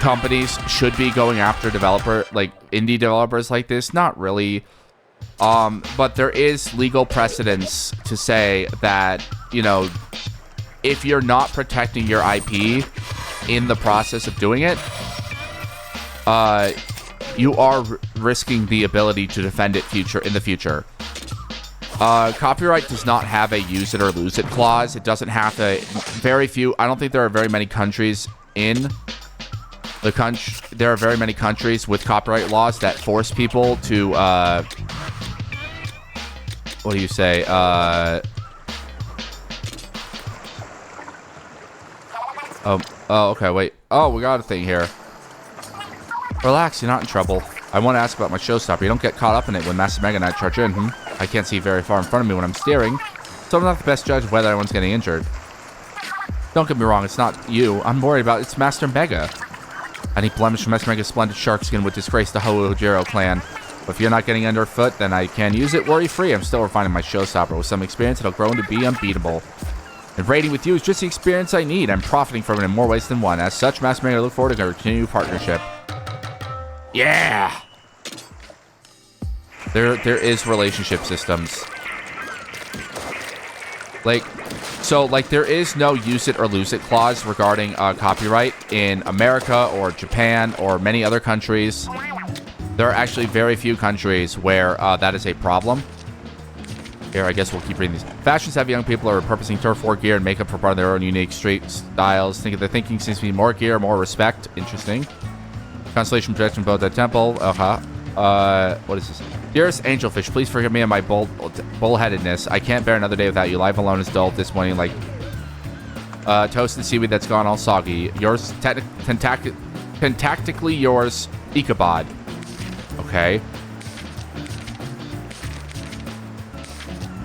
companies should be going after indie developers like this? Not really. But there is legal precedence to say that, you know, if you're not protecting your IP in the process of doing it, you are risking the ability to defend it in the future. Copyright does not have a use it or lose it clause. It doesn't have to. I don't think there are very many countries in the country. There are very many countries with copyright laws that force people to, what do you say? Oh, okay, wait. Oh, we got a thing here. Relax, you're not in trouble. I want to ask about my showstopper. You don't get caught up in it when Master Mega Knight charge in, I can't see very far in front of me when I'm steering, so I'm not the best judge of whether anyone's getting injured. Don't get me wrong, it's not you. I'm worried about it's Master Mega. Any blemish from Master Mega's splendid shark skin would disgrace the Hojiro clan. But if you're not getting underfoot, then I can use it worry-free. I'm still refining my showstopper. With some experience, it'll grow into be unbeatable. And raiding with you is just the experience I need. I'm profiting from it in more ways than one. As such, Master Mega, I look forward to our continued partnership. Yeah! There is relationship systems. There is no use it or lose it clause regarding copyright in America or Japan or many other countries. There are actually very few countries where that is a problem. Here, I guess we'll keep reading these. Fashion-savvy young people are repurposing turf war gear and makeup for part of their own unique street styles. Their thinking seems to be more gear, more respect. Interesting. Constellation projection boat at temple. What is this? Dearest angelfish, please forgive me and my bullheadedness. I can't bear another day without you. Life alone is dull, disappointing, like toasted seaweed that's gone all soggy. Yours, tactically yours, Ichabod. Okay.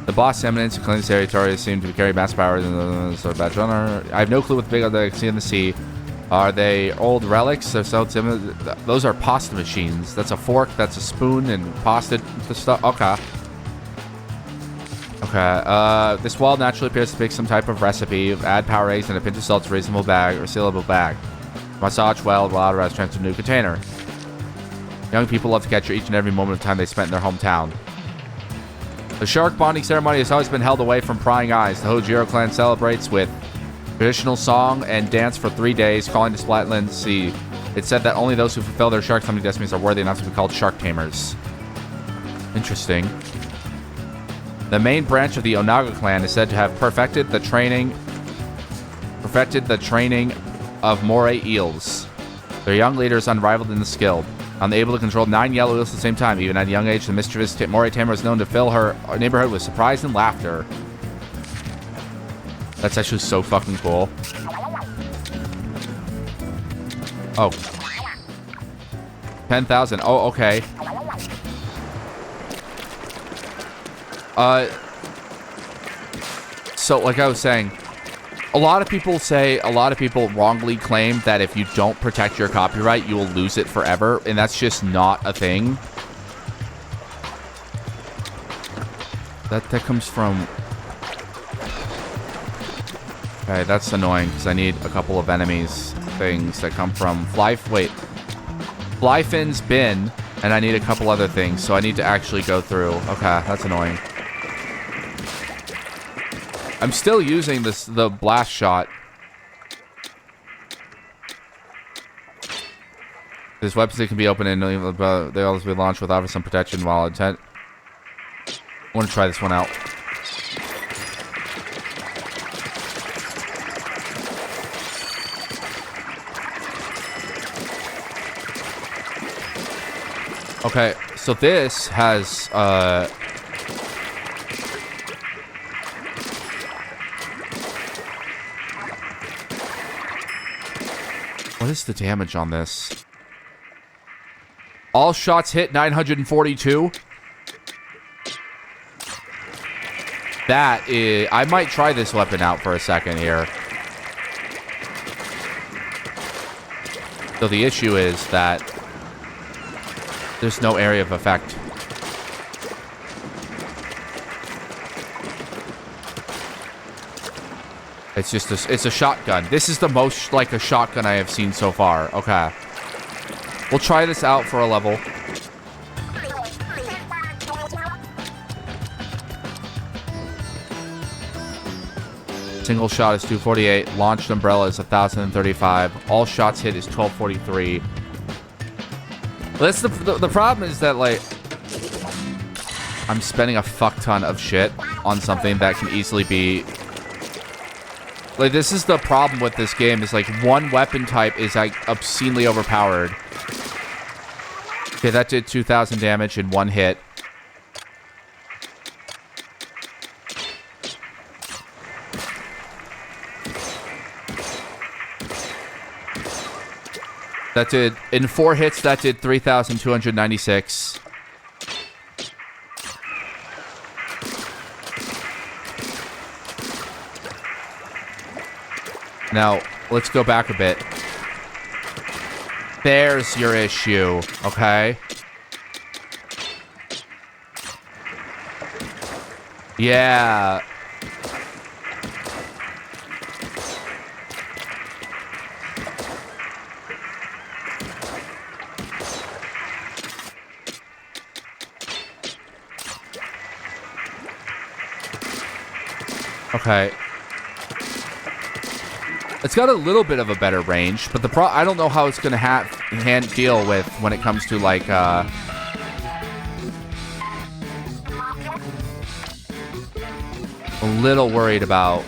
The boss eminence and cleanse territory seem to carry mass power in the sort of bad runner. I have no clue what the big other I can see in the sea. Are they old relics? They're so similar. Those are pasta machines. That's a fork, that's a spoon, and pasta stuff. Okay. Okay. This wall naturally appears to pick some type of recipe. Add power eggs and a pinch of salt to reasonable bag or sealable bag. Massage well while out transfer to a new container. Young people love to capture each and every moment of time they spent in their hometown. The shark bonding ceremony has always been held away from prying eyes. The Hojiro clan celebrates with traditional song and dance for 3 days, calling to Splatland Sea. It's said that only those who fulfill their shark taming destinies are worthy enough to be called shark tamers. Interesting. The main branch of the Onaga clan is said to have perfected the training of moray eels. Their young leader is unrivaled in the skill. Unable to control 9 yellow eels at the same time. Even at a young age, the mischievous moray tamer is known to fill her neighborhood with surprise and laughter. That's actually so fucking cool. Oh. 10,000. Oh, okay. So, like I was saying, a lot of people wrongly claim that if you don't protect your copyright, you will lose it forever, and that's just not a thing. That comes from... Okay, that's annoying, because I need a couple of enemies things that come from Flyfin's bin, and I need a couple other things, so I need to actually go through. Okay, that's annoying. I'm still using the blast shot. This weapon can be opened and they always be launched without some protection while intent. I want to try this one out. Okay, so this has what is the damage on this? All shots hit 942. That is... I might try this weapon out for a second here. So the issue is that there's no area of effect. It's just it's a shotgun. This is the most like a shotgun I have seen so far. Okay. We'll try this out for a level. Single shot is 248. Launched umbrella is 1,035. All shots hit is 1,243. That's the problem is that, like, I'm spending a fuck ton of shit on something that can easily be... Like, this is the problem with this game, is, like, one weapon type is, like, obscenely overpowered. Okay, that did 2,000 damage in one hit. That did, in 4 hits, that did 3,296. Now, let's go back a bit. There's your issue, okay? Yeah. Okay. It's got a little bit of a better range, but I don't know how it's going to deal with when it comes to, like, a little worried about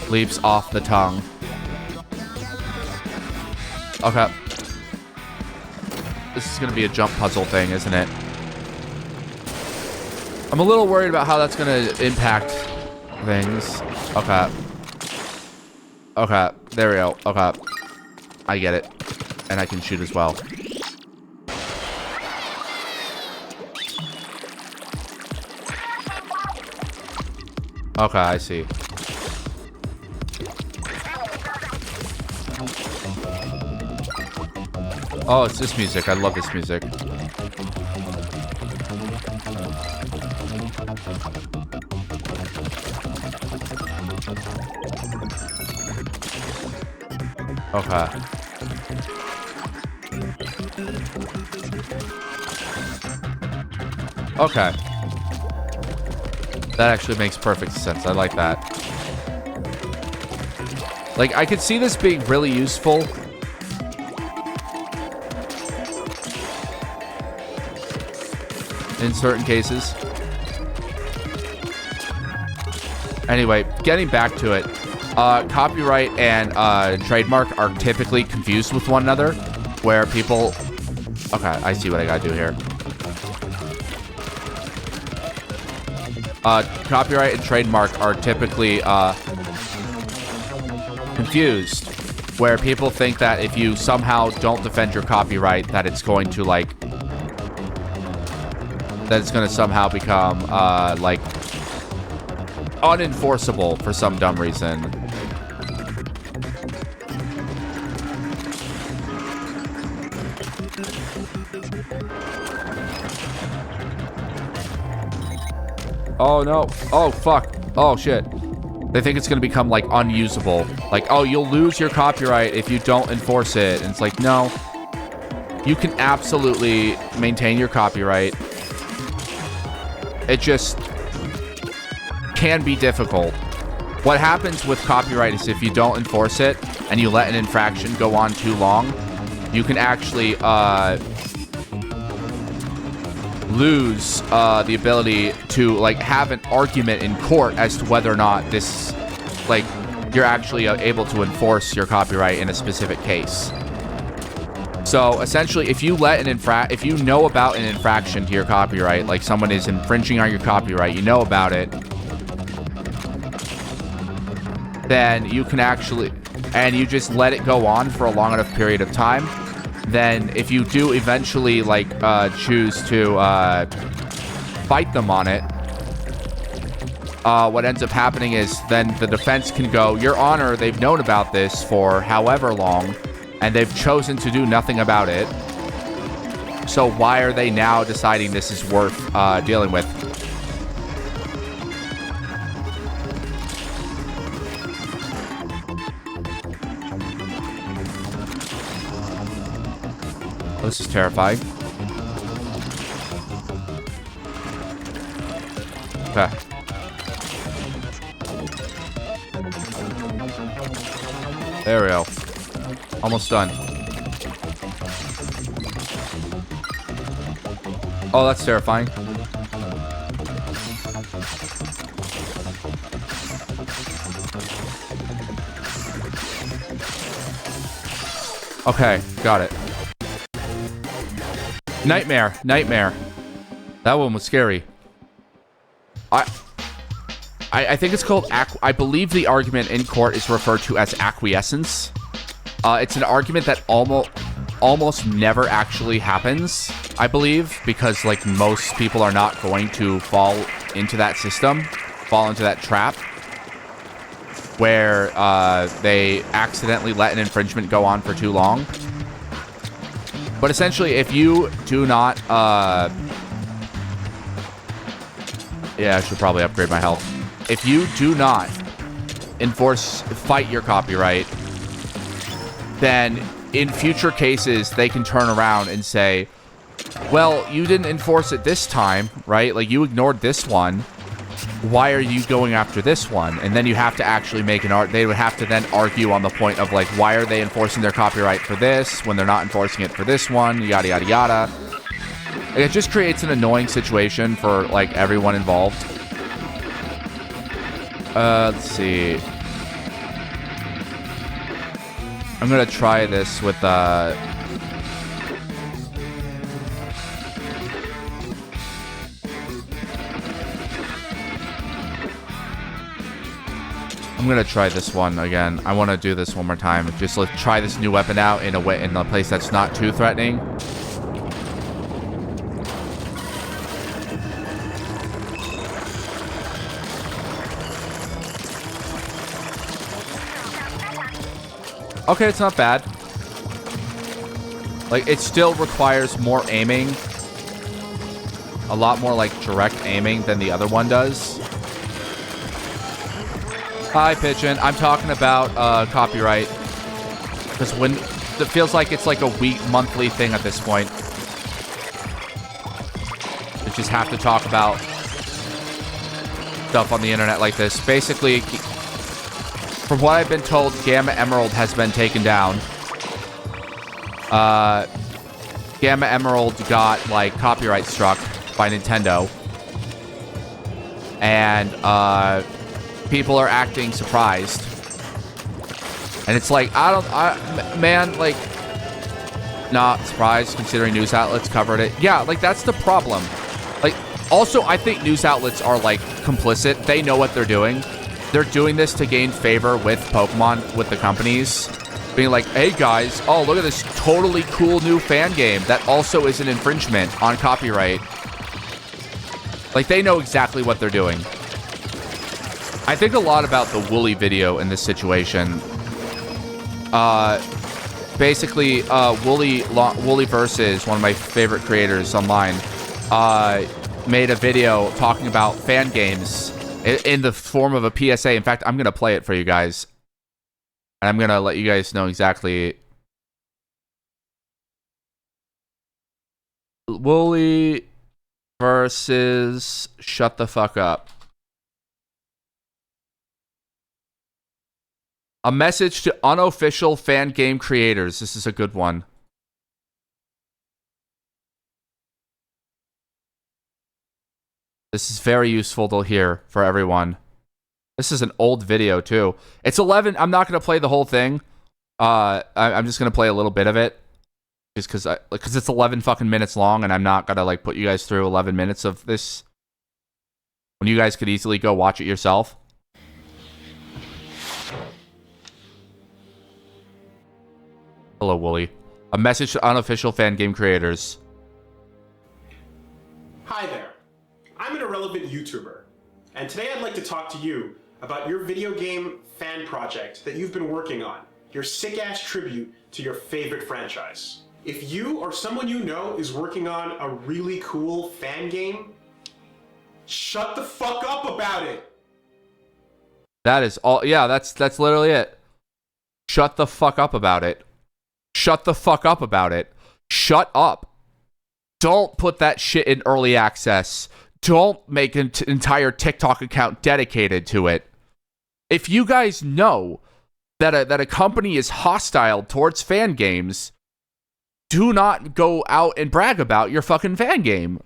leaps off the tongue. Okay. This is going to be a jump puzzle thing, isn't it? I'm a little worried about how that's going to impact things. Okay. Okay. There we go. Okay. I get it. And I can shoot as well. Okay, I see. Oh, it's this music. I love this music. Okay. Okay. That actually makes perfect sense. I like that. Like, I could see this being really useful. In certain cases. Anyway, getting back to it. Copyright and trademark are typically confused with one another, where people... Okay, I see what I gotta do here. Copyright and trademark are typically confused, where people think that if you somehow don't defend your copyright, that it's going to, like... that it's going to somehow become, like... unenforceable for some dumb reason. Oh no. Oh fuck. Oh shit. They think it's gonna become like unusable. Like, oh, you'll lose your copyright if you don't enforce it. And it's like, no. You can absolutely maintain your copyright. It just can be difficult. What happens with copyright is if you don't enforce it and you let an infraction go on too long, you can actually lose the ability to, like, have an argument in court as to whether or not this, like, you're actually able to enforce your copyright in a specific case. So essentially, if you let an if you know about an infraction to your copyright, like someone is infringing on your copyright, you know about it, then you can actually, and you just let it go on for a long enough period of time, then if you do eventually, like, choose to fight them on it, what ends up happening is then the defense can go, Your Honor, they've known about this for however long, and they've chosen to do nothing about it. So why are they now deciding this is worth dealing with? Oh, this is terrifying. Okay. There we go. Almost done. Oh, that's terrifying. Okay, got it. Nightmare. That one was scary. I think it's called I believe the argument in court is referred to as acquiescence. It's an argument that almost never actually happens, I believe, because like most people are not going to fall into that system, fall into that trap where they accidentally let an infringement go on for too long. But essentially, if you do not yeah, I should probably upgrade my health. If you do not fight your copyright, then in future cases, they can turn around and say, well, you didn't enforce it this time, right? Like, you ignored this one. Why are you going after this one? And then you have to actually make they would have to then argue on the point of, like, why are they enforcing their copyright for this when they're not enforcing it for this one? Yada, yada, yada. It just creates an annoying situation for, like, everyone involved. Let's see. I'm gonna try this with, I'm gonna try this one again. I want to do this one more time. Just let's try this new weapon out in a place that's not too threatening. Okay, it's not bad. Like, it still requires more aiming. A lot more, like, direct aiming than the other one does. Hi, Pigeon. I'm talking about copyright. Because when it feels like it's like a monthly thing at this point. You just have to talk about stuff on the internet like this. Basically, from what I've been told, Gamma Emerald has been taken down. Gamma Emerald got, like, copyright struck by Nintendo. And, people are acting surprised. And it's like, man, like, not surprised considering news outlets covered it. Yeah, like, that's the problem. Like, also, I think news outlets are, like, complicit. They know what they're doing. They're doing this to gain favor with Pokemon, with the companies. Being like, hey guys, oh, look at this totally cool new fan game that also is an infringement on copyright. Like, they know exactly what they're doing. I think a lot about the Wooly video in this situation. Basically, Wooly Versus, one of my favorite creators online, made a video talking about fan games in the form of a PSA. In fact, I'm going to play it for you guys. And I'm going to let you guys know exactly. Wooly Versus Shut the Fuck Up. A message to unofficial fan game creators. This is a good one. This is very useful to hear for everyone. This is an old video, too. It's 11. I'm not going to play the whole thing. I'm just going to play a little bit of it. Just because it's 11 fucking minutes long, and I'm not going to, like, put you guys through 11 minutes of this. When you guys could easily go watch it yourself. Hello, Wooly. A message to unofficial fan game creators. Hi there. I'm an irrelevant YouTuber. and today I'd like to talk to you about your video game fan project that you've been working on, your sick-ass tribute to your favorite franchise. If you or someone you know is working on a really cool fan game, shut the fuck up about it! That is all. Yeah, that's literally it. Shut the fuck up about it. Shut the fuck up about it. Shut up. Don't put that shit in early access. Don't make an entire TikTok account dedicated to it. If you guys know that a company is hostile towards fan games, do not go out and brag about your fucking fan game.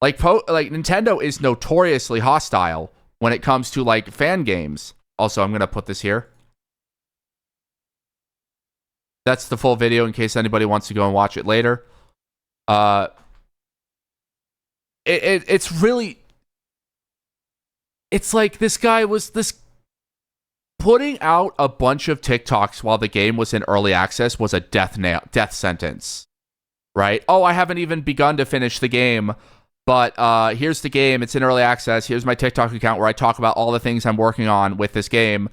Like Nintendo is notoriously hostile when it comes to like fan games. Also, I'm gonna put this here. That's the full video in case anybody wants to go and watch it later. It's really, it's like this guy was putting out a bunch of TikToks while the game was in early access was a death sentence, right? Oh, I haven't even begun to finish the game, but here's the game. It's in early access. Here's my TikTok account where I talk about all the things I'm working on with this game.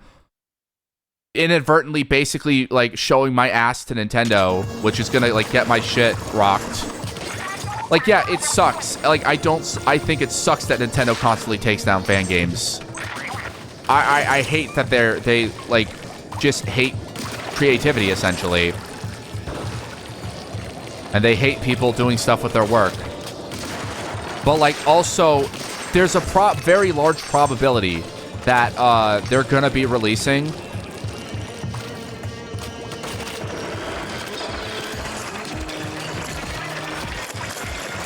Inadvertently, basically, like, showing my ass to Nintendo, which is gonna, like, get my shit rocked. Like, yeah, it sucks. Like, I think it sucks that Nintendo constantly takes down fan games. I hate that they, like, just hate creativity, essentially. And they hate people doing stuff with their work. But, like, also, there's a very large probability that they're gonna be releasing...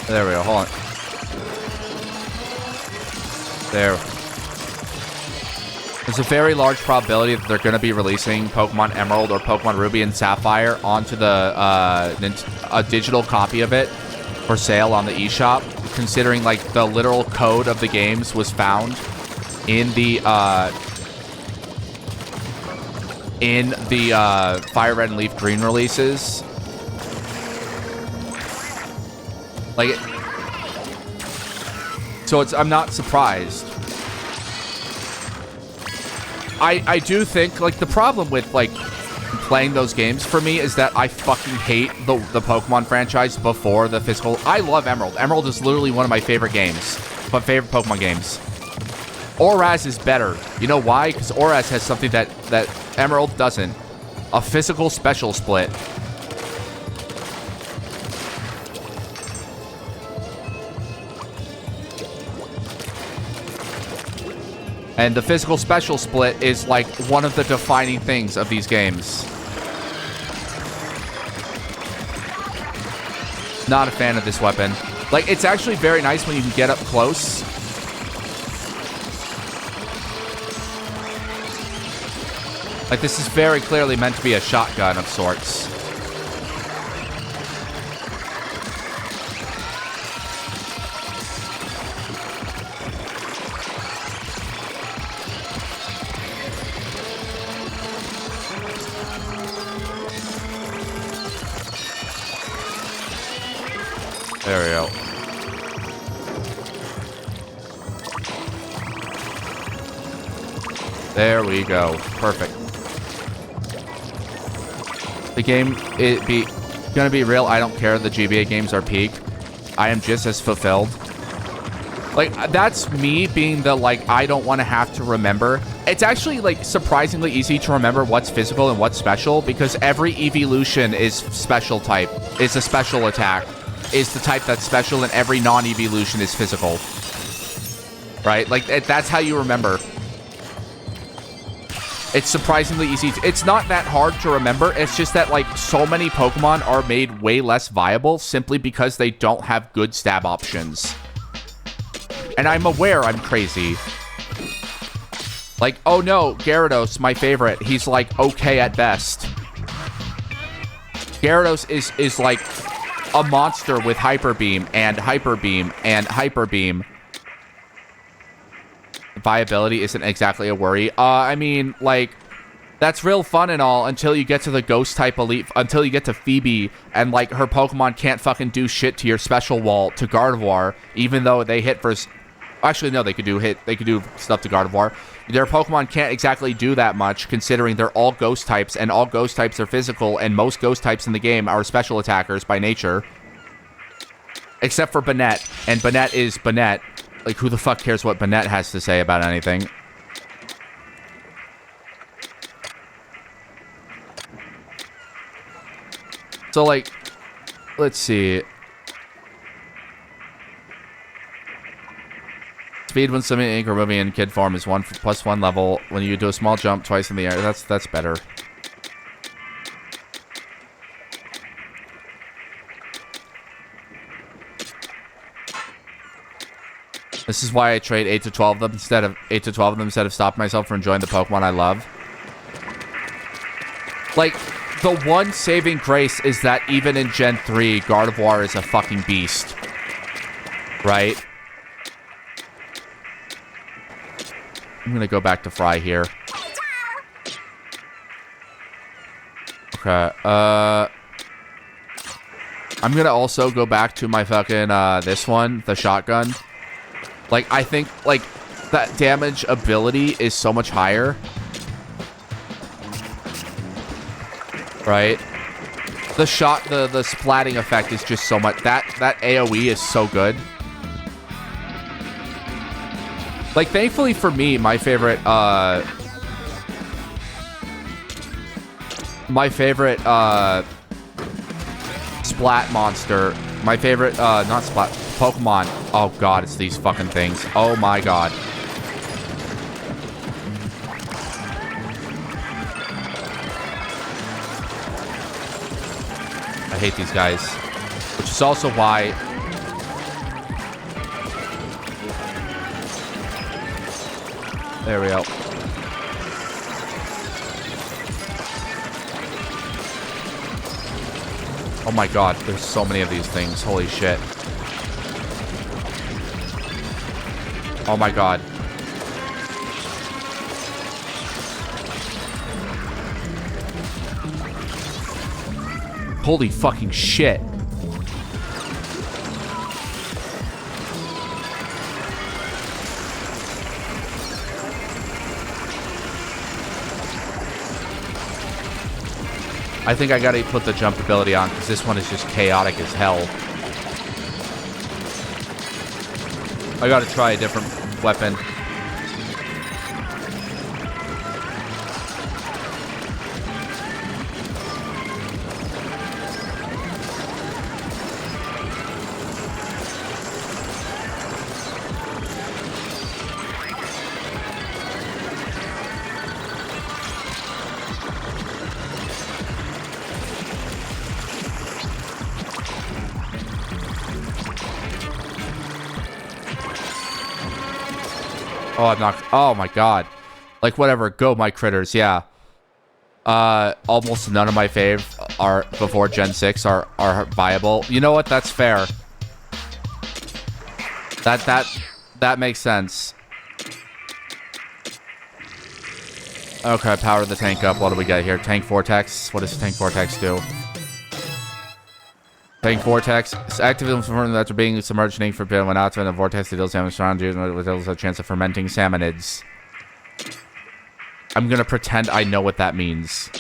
There we go, hold on. There. There's a very large probability that they're going to be releasing Pokemon Emerald or Pokemon Ruby and Sapphire onto the a digital copy of it for sale on the eShop, considering like the literal code of the games was found in the Fire Red and Leaf Green releases. Like, so I'm not surprised. I do think, like, the problem with, like, playing those games for me is that I fucking hate the Pokemon franchise before the physical. I love Emerald. Emerald is literally one of my favorite games, but favorite Pokemon games. Oraz is better. You know why? Because Oraz has something that Emerald doesn't. A physical special split. And the physical special split is like one of the defining things of these games. Not a fan of this weapon. Like, it's actually very nice when you can get up close. Like, this is very clearly meant to be a shotgun of sorts. There we go. There we go. Perfect. The game, gonna be real, I don't care. The GBA games are peak. I am just as fulfilled. Like, that's me being the, like, I don't want to have to remember. It's actually, like, surprisingly easy to remember what's physical and what's special, because every evolution is special type. It's a special attack. Is the type that's special, and every non-evolution is physical. Right? Like, that's how you remember. It's surprisingly easy. It's not that hard to remember. It's just that, like, so many Pokemon are made way less viable simply because they don't have good stab options. And I'm aware I'm crazy. Like, oh no, Gyarados, my favorite. He's, like, okay at best. Gyarados is like... a monster with Hyper Beam and Hyper Beam and Hyper Beam. Viability isn't exactly a worry. I mean, like, that's real fun and all until you get to the Ghost type Elite, until you get to Phoebe and, like, her Pokemon can't fucking do shit to your special wall, to Gardevoir, even though they hit for Actually, no, they could do stuff to Gardevoir. Their Pokemon can't exactly do that much, considering they're all ghost types, and all ghost types are physical, and most ghost types in the game are special attackers by nature. Except for Banette, and Banette is Banette. Like, who the fuck cares what Banette has to say about anything? So, like, let's see. Speed when swimming ink or moving in kid form is 1+1 level. When you do a small jump twice in the air, that's better. This is why I trade 8 to 12 of them instead of stopping myself from enjoying the Pokemon I love. Like, the one saving grace is that even in Gen 3, Gardevoir is a fucking beast. Right? I'm gonna go back to Fry here. Okay, I'm gonna also go back to my fucking, this one, the shotgun. Like, I think, like, that damage ability is so much higher. Right? The splatting effect is just so much, that AoE is so good. Like, thankfully for me, my favorite splat monster, my favorite, not splat, Pokemon. Oh god, it's these fucking things. Oh my god. I hate these guys. Which is also why... There we go. Oh my god, there's so many of these things. Holy shit. Oh my god. Holy fucking shit. I think I gotta put the jump ability on because this one is just chaotic as hell. I gotta try a different weapon. Oh, I'm not... Oh, my God. Like, whatever. Go, my critters. Yeah. Almost none of my fave are before Gen 6 are viable. You know what? That's fair. That makes sense. Okay, power the tank up. What do we got here? Tank Vortex. What does Tank Vortex do? Tank Vortex. It's active information that after being submerged in ink for a bit when out in a vortex that deals damage around you with a chance of fermenting salmonids. I'm gonna pretend I know what that means.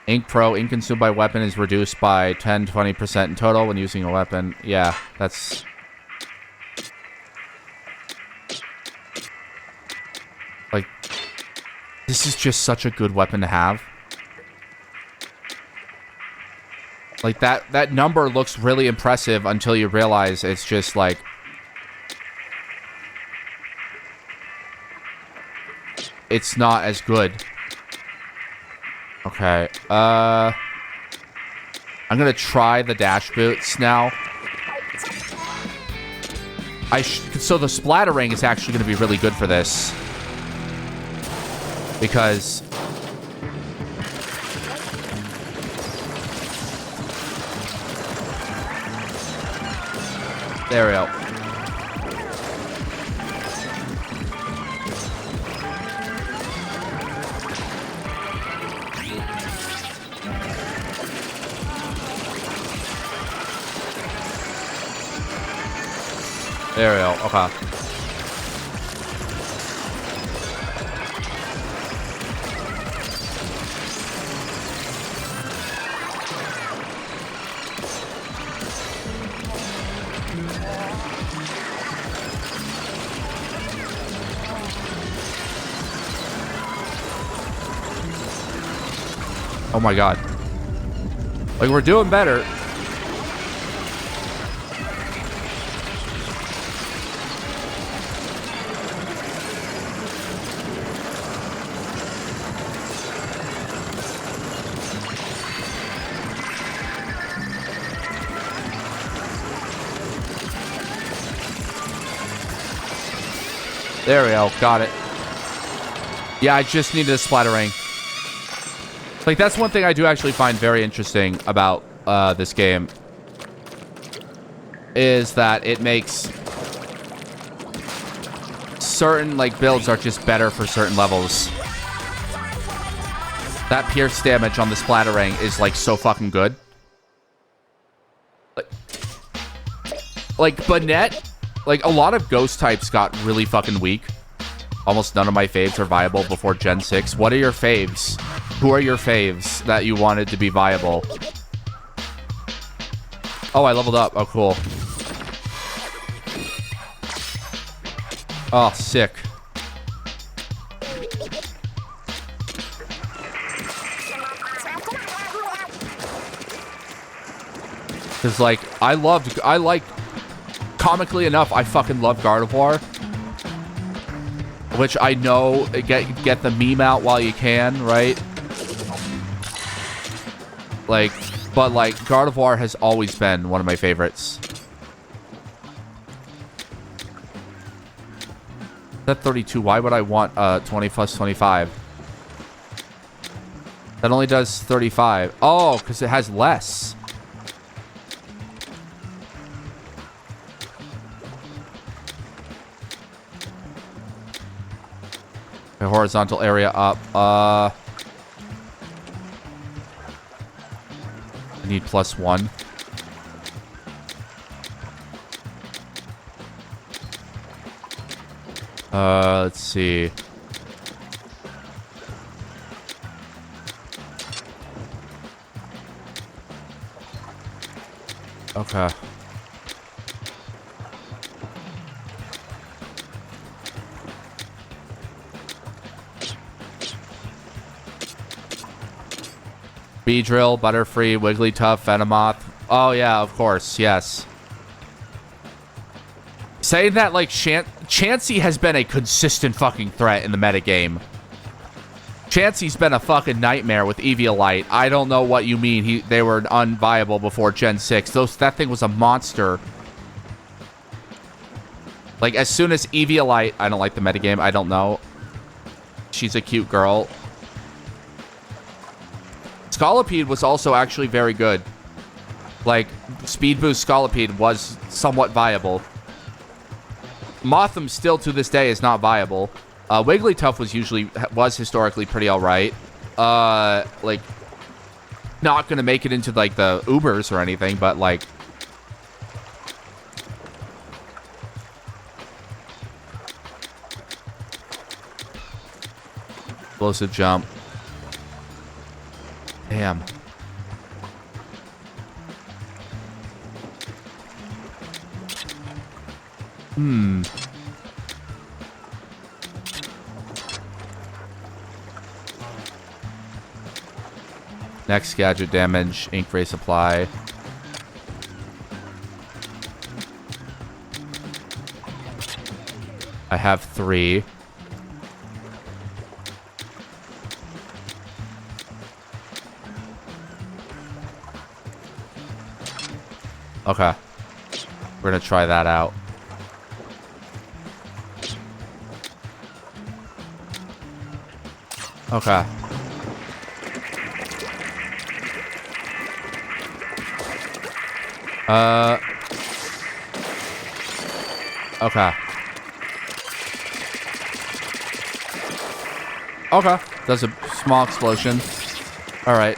Ink Pro. Ink consumed by weapon is reduced by 10-20% in total when using a weapon. Yeah, that's... Like, this is just such a good weapon to have. Like, that number looks really impressive until you realize it's just, like... It's not as good. Okay, I'm gonna try the dash boots now. So the splattering is actually gonna be really good for this. Because... There we go. There we go. Okay. Oh my god. Like, we're doing better. There we go. Got it. Yeah, I just needed a splattering. Like, that's one thing I do actually find very interesting about this game. Is that it makes certain, like, builds are just better for certain levels. That pierce damage on the splattering is, like, so fucking good. Like Banette, like, a lot of ghost types got really fucking weak. Almost none of my faves are viable before Gen 6. What are your faves? Who are your faves that you wanted to be viable? Oh, I leveled up. Oh, cool. Oh, sick. Because, like, comically enough, I fucking love Gardevoir. Which I know, get the meme out while you can, right? Like, but like, Gardevoir has always been one of my favorites. That 32, why would I want 20 plus 25? That only does 35. Oh, because it has less. The horizontal area up. I need +1. Let's see. Okay. Beedrill, Butterfree, Wigglytuff, Venomoth. Oh, yeah, of course. Yes. Saying that, like, Chansey has been a consistent fucking threat in the metagame. Chansey's been a fucking nightmare with Eviolite. I don't know what you mean. They were unviable before Gen 6. That thing was a monster. Like, as soon as Eviolite... I don't like the metagame. I don't know. She's a cute girl. Scolipede was also actually very good. Like, Speed Boost Scolipede was somewhat viable. Mothim still to this day is not viable. Wigglytuff was historically pretty alright. Like, not gonna make it into, like, the Ubers or anything, but, like... Explosive jump. Damn. Next gadget damage, ink ray supply. I have 3. Okay. We're gonna try that out. Okay. Okay. Okay. Does a small explosion. Alright.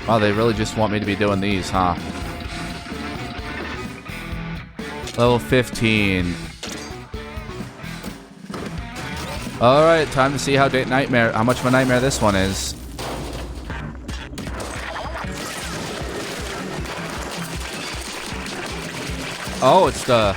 Oh, they really just want me to be doing these, huh? Level 15. Alright, time to see how much of a nightmare this one is. Oh, it's the...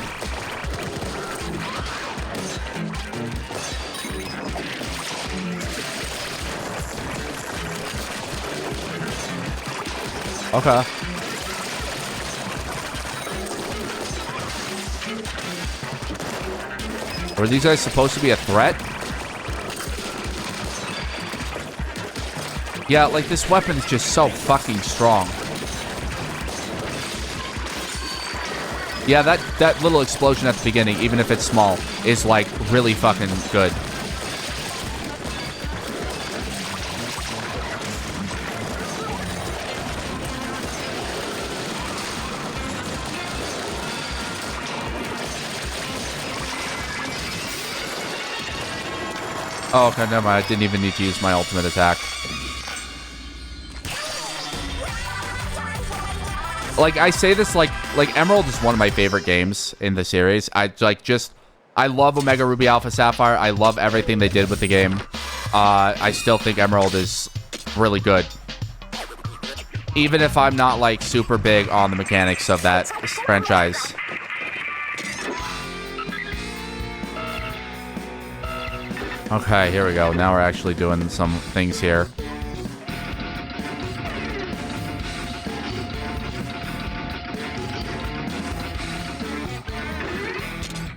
Okay. Were these guys supposed to be a threat? Yeah, like, this weapon's just so fucking strong. Yeah, that little explosion at the beginning, even if it's small, is, like, really fucking good. Oh, okay, never mind. I didn't even need to use my ultimate attack. Like, I say this like Emerald is one of my favorite games in the series. I love Omega Ruby Alpha Sapphire. I love everything they did with the game. I still think Emerald is really good. Even if I'm not, like, super big on the mechanics of that franchise. Okay, here we go. Now we're actually doing some things here.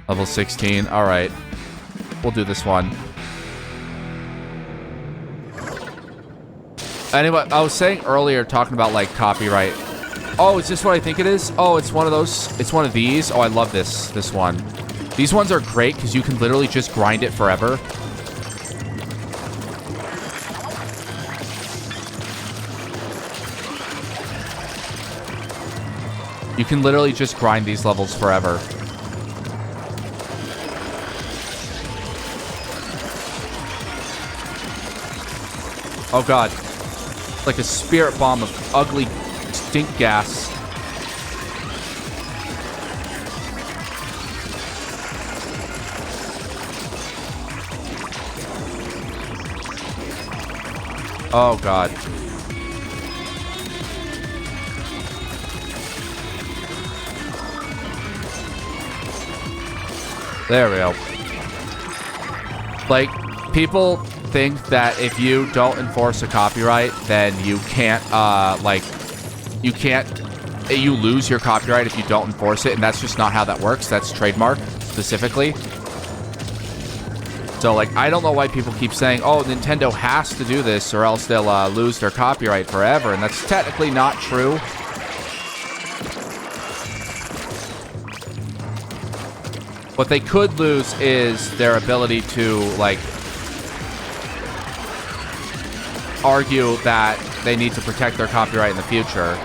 Level 16. All right. We'll do this one. Anyway, I was saying earlier, talking about, like, copyright. Oh, is this what I think it is? Oh, it's one of those. It's one of these. Oh, I love this one. These ones are great because you can literally just grind it forever. You can literally just grind these levels forever. Oh god. It's like a spirit bomb of ugly stink gas. Oh god. There we go. Like, people think that if you don't enforce a copyright, then you can't, you lose your copyright if you don't enforce it, and that's just not how that works. That's trademark, specifically. So, like, I don't know why people keep saying, oh, Nintendo has to do this or else they'll lose their copyright forever, and that's technically not true. What they could lose is their ability to, like, argue that they need to protect their copyright in the future.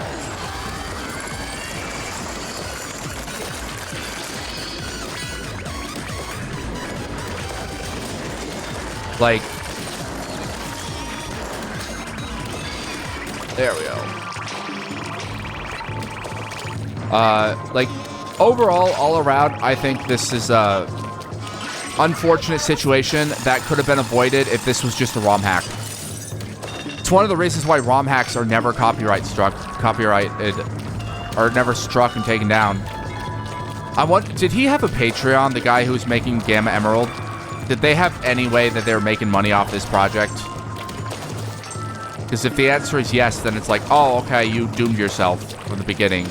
Like, there we go. Like, overall, all around, I think this is a unfortunate situation that could have been avoided if this was just a ROM hack. It's one of the reasons why ROM hacks are never copyrighted, or never struck and taken down. Did he have a Patreon, the guy who's making Gamma Emerald? Did they have any way that they were making money off this project? Because if the answer is yes, then it's like, oh, okay, you doomed yourself from the beginning.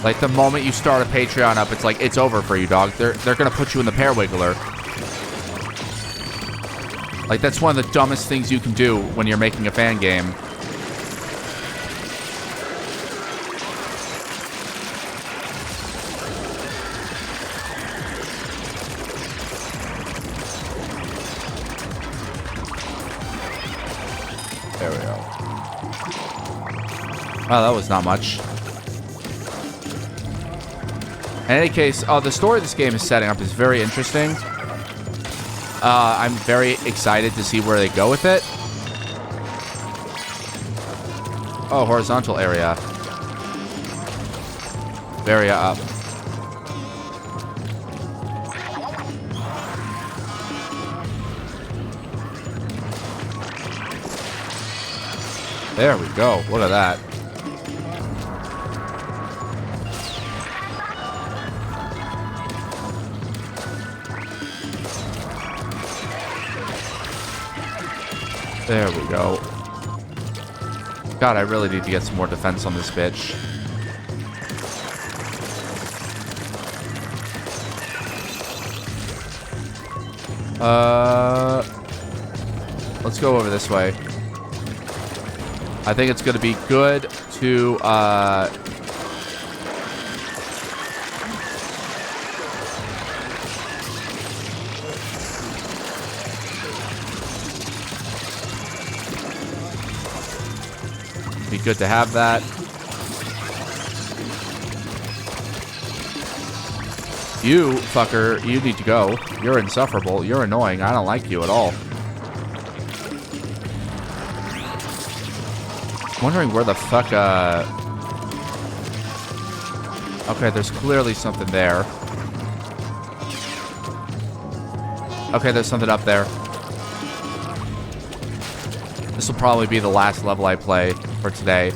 Like, the moment you start a Patreon up, it's like, it's over for you, dog. They're gonna put you in the Pear Wiggler. Like, that's one of the dumbest things you can do when you're making a fan game. There we go. Wow, that was not much. In any case, the story this game is setting up is very interesting. I'm very excited to see where they go with it. Oh, horizontal area. Area up. There we go. Look at that. There we go. God, I really need to get some more defense on this bitch. Let's go over this way. I think it's going to be good to, be good to have that. You, fucker, you need to go. You're insufferable. You're annoying. I don't like you at all. Wondering where the fuck, okay, there's clearly something there. Okay, there's something up there. This will probably be the last level I play for today.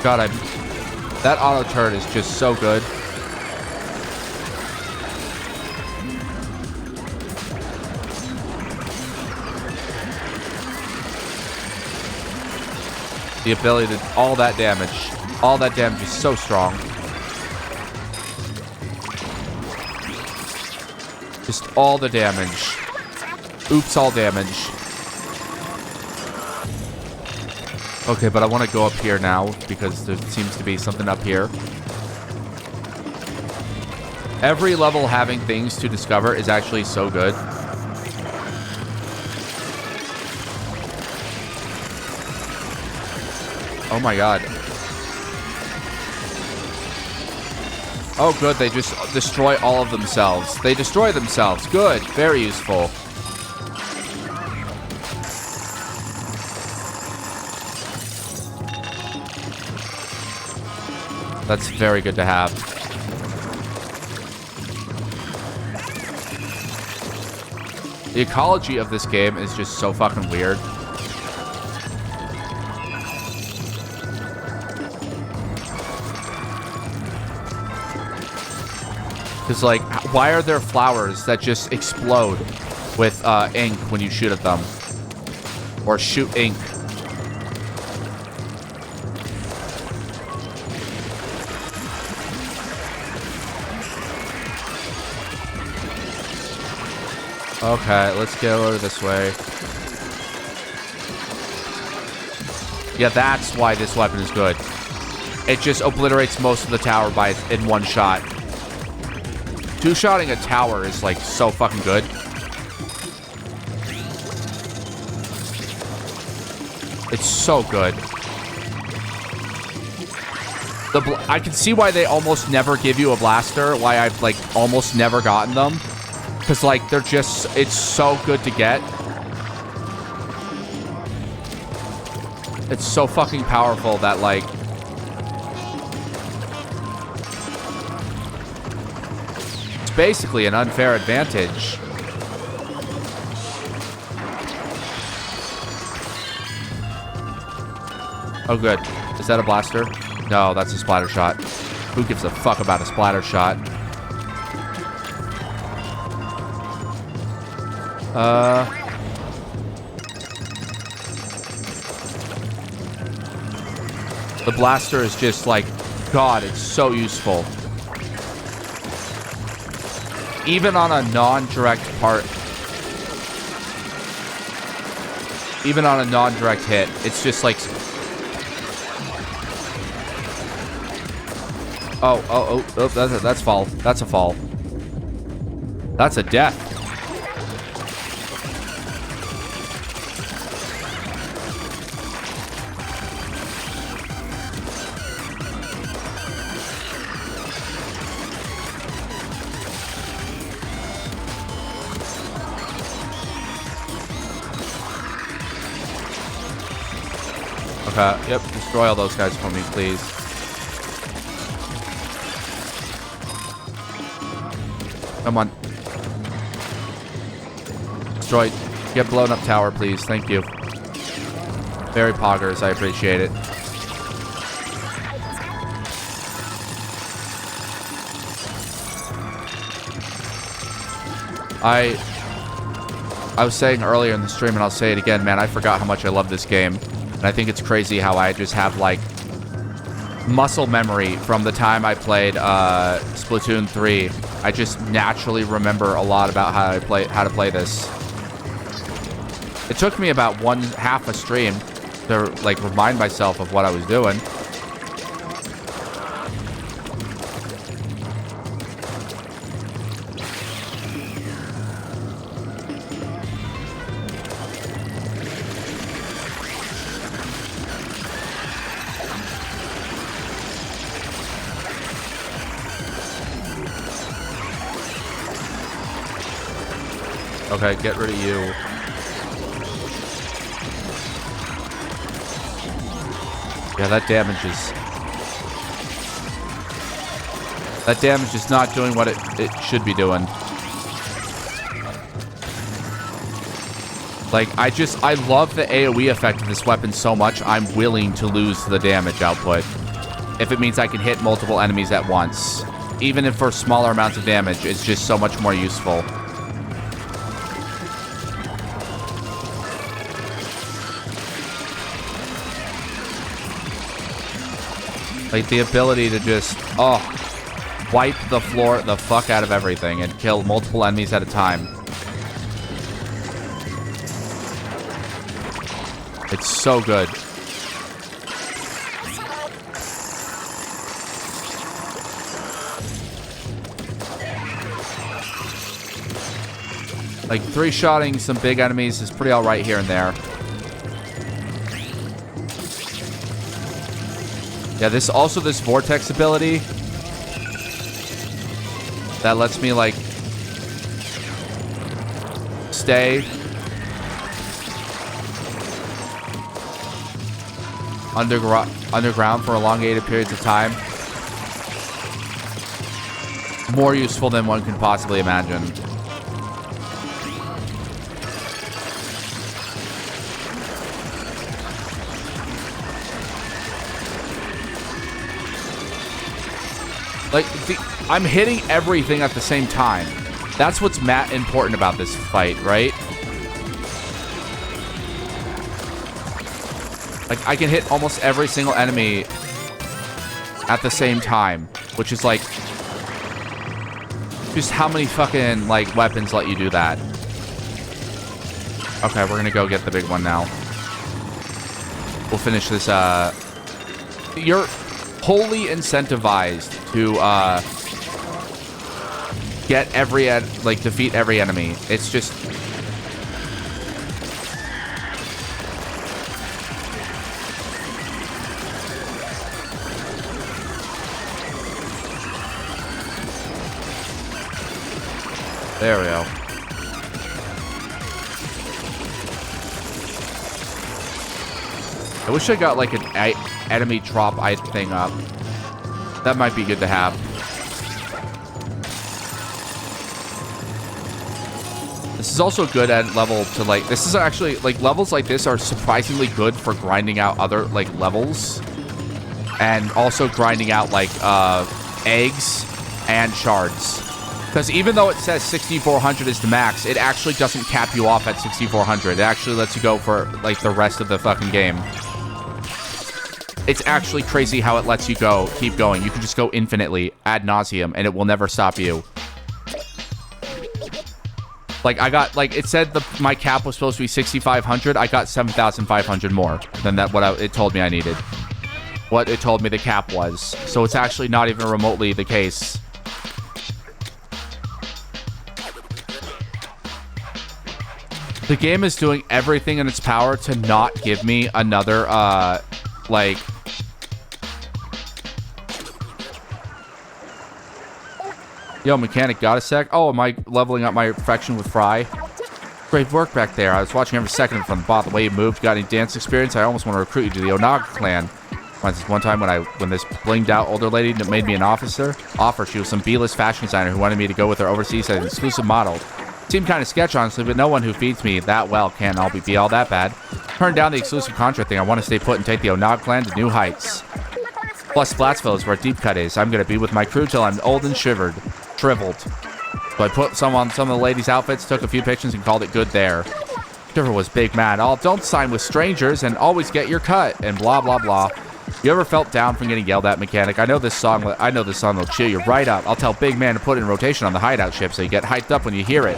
God, that auto turret is just so good. The ability to all that damage is so strong. Just all the damage. Oops, all damage. Okay, but I want to go up here now because there seems to be something up here. Every level having things to discover is actually so good. Oh my god. Oh good, they just destroy all of themselves. They destroy themselves. Good. Very useful. That's very good to have. The ecology of this game is just so fucking weird. Because, like, why are there flowers that just explode with ink when you shoot at them? Or shoot ink? Okay, let's go this way. Yeah, that's why this weapon is good. It just obliterates most of the tower in one shot. Two-shotting a tower is, like, so fucking good. It's so good. I can see why they almost never give you a blaster, why I've, like, almost never gotten them. Because, like, they're just... It's so good to get. It's so fucking powerful that, like... It's basically an unfair advantage. Oh, good. Is that a blaster? No, that's a splatter shot. Who gives a fuck about a splatter shot? The blaster is just like, God, it's so useful. Even on a non-direct part. Even on a non-direct hit, it's just like... Oh, that's fall. That's a fall. That's a death. Okay, yep, destroy all those guys for me, please. Come on. Destroy. Get blown up tower, please. Thank you. Very poggers, I appreciate it. I was saying earlier in the stream, and I'll say it again, man, I forgot how much I love this game. And I think it's crazy how I just have, like, muscle memory from the time I played Splatoon 3. I just naturally remember a lot about how to play this. It took me about half a stream to, like, remind myself of what I was doing. Okay, get rid of you. Yeah, that damage is not doing what it should be doing. Like, I love the AoE effect of this weapon so much, I'm willing to lose the damage output if it means I can hit multiple enemies at once. Even if for smaller amounts of damage, it's just so much more useful. Like, the ability to just, wipe the floor the fuck out of everything and kill multiple enemies at a time. It's so good. Like, 3-shotting some big enemies is pretty alright here and there. Yeah, this vortex ability that lets me, like, stay underground for elongated periods of time. More useful than one can possibly imagine. Like, I'm hitting everything at the same time. That's what's important about this fight, right? Like, I can hit almost every single enemy at the same time, which is like, just how many fucking, like, weapons let you do that? Okay, we're gonna go get the big one now. We'll finish this, You're wholly incentivized to, defeat every enemy. It's just... There we go. I wish I got, like, an enemy drop thing up. That might be good to have. This is also good at level to, like... This is actually... Like, levels like this are surprisingly good for grinding out other, like, levels. And also grinding out, like, eggs and shards. Because even though it says 6,400 is the max, it actually doesn't cap you off at 6,400. It actually lets you go for, like, the rest of the fucking game. It's actually crazy how it lets you keep going. You can just go infinitely, ad nauseum, and it will never stop you. Like, I got, like, it said my cap was supposed to be 6,500. I got 7,500 more than it told me I needed. What it told me the cap was. So it's actually not even remotely the case. The game is doing everything in its power to not give me another, like... Yo, mechanic, got a sec? Oh, am I leveling up my affection with Fry? Great work back there. I was watching every second from the bot. The way you moved, got any dance experience? I almost want to recruit you to the Onaga clan. Reminds us one time when this blinged out older lady made me an offer. She was some B-list fashion designer who wanted me to go with her overseas as an exclusive model. Seemed kind of sketch, honestly, but no one who feeds me that well can be all that bad. Turned down the exclusive contract thing. I want to stay put and take the Onaga clan to new heights. Plus, Splatsville is where Deep Cut is. I'm going to be with my crew till I'm old and shriveled. So I put some on some of the ladies' outfits, took a few pictures, and called it good there. Shiver was big mad. Don't sign with strangers and always get your cut, and blah, blah, blah. You ever felt down from getting yelled at, mechanic? I know this song will cheer you right up. I'll tell Big Man to put it in rotation on the hideout ship so you get hyped up when you hear it.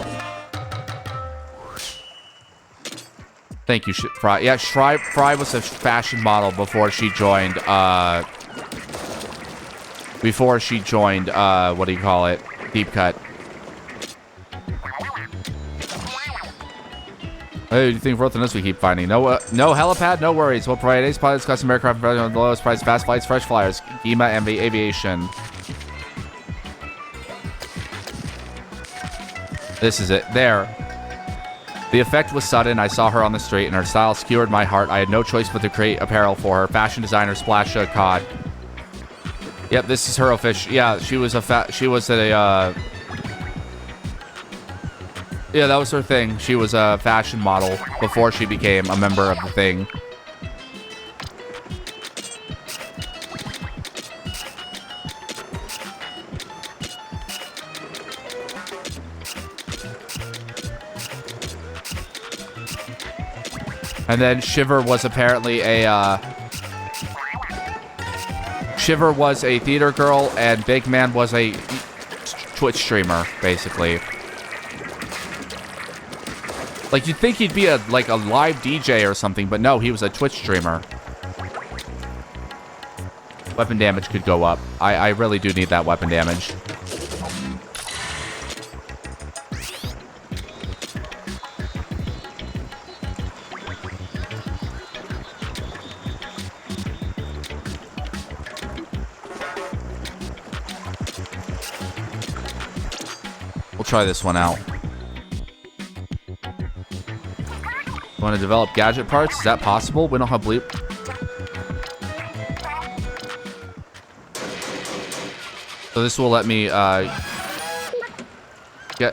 Thank you, Fry. Yeah, Fry was a fashion model before she joined, what do you call it? Deep Cut. Hey, do you think worth on this we keep finding? No helipad? No worries. We'll provide ace pilots, custom aircraft, on the lowest price, fast flights, fresh flyers, GEMA, and Aviation. This is it. There. The effect was sudden. I saw her on the street, and her style skewered my heart. I had no choice but to create apparel for her. Fashion designer Splasha Cod. Yep, this is her official. Yeah, yeah, that was her thing. She was a fashion model before she became a member of the thing. And then Shiver was apparently Shiver was a theater girl, and Big Man was a Twitch streamer, basically. Like, you'd think he'd be a live DJ or something, but no, he was a Twitch streamer. Weapon damage could go up. I really do need that weapon damage. We'll try this one out. Want to develop gadget parts? Is that possible? We don't have bleep. So this will let me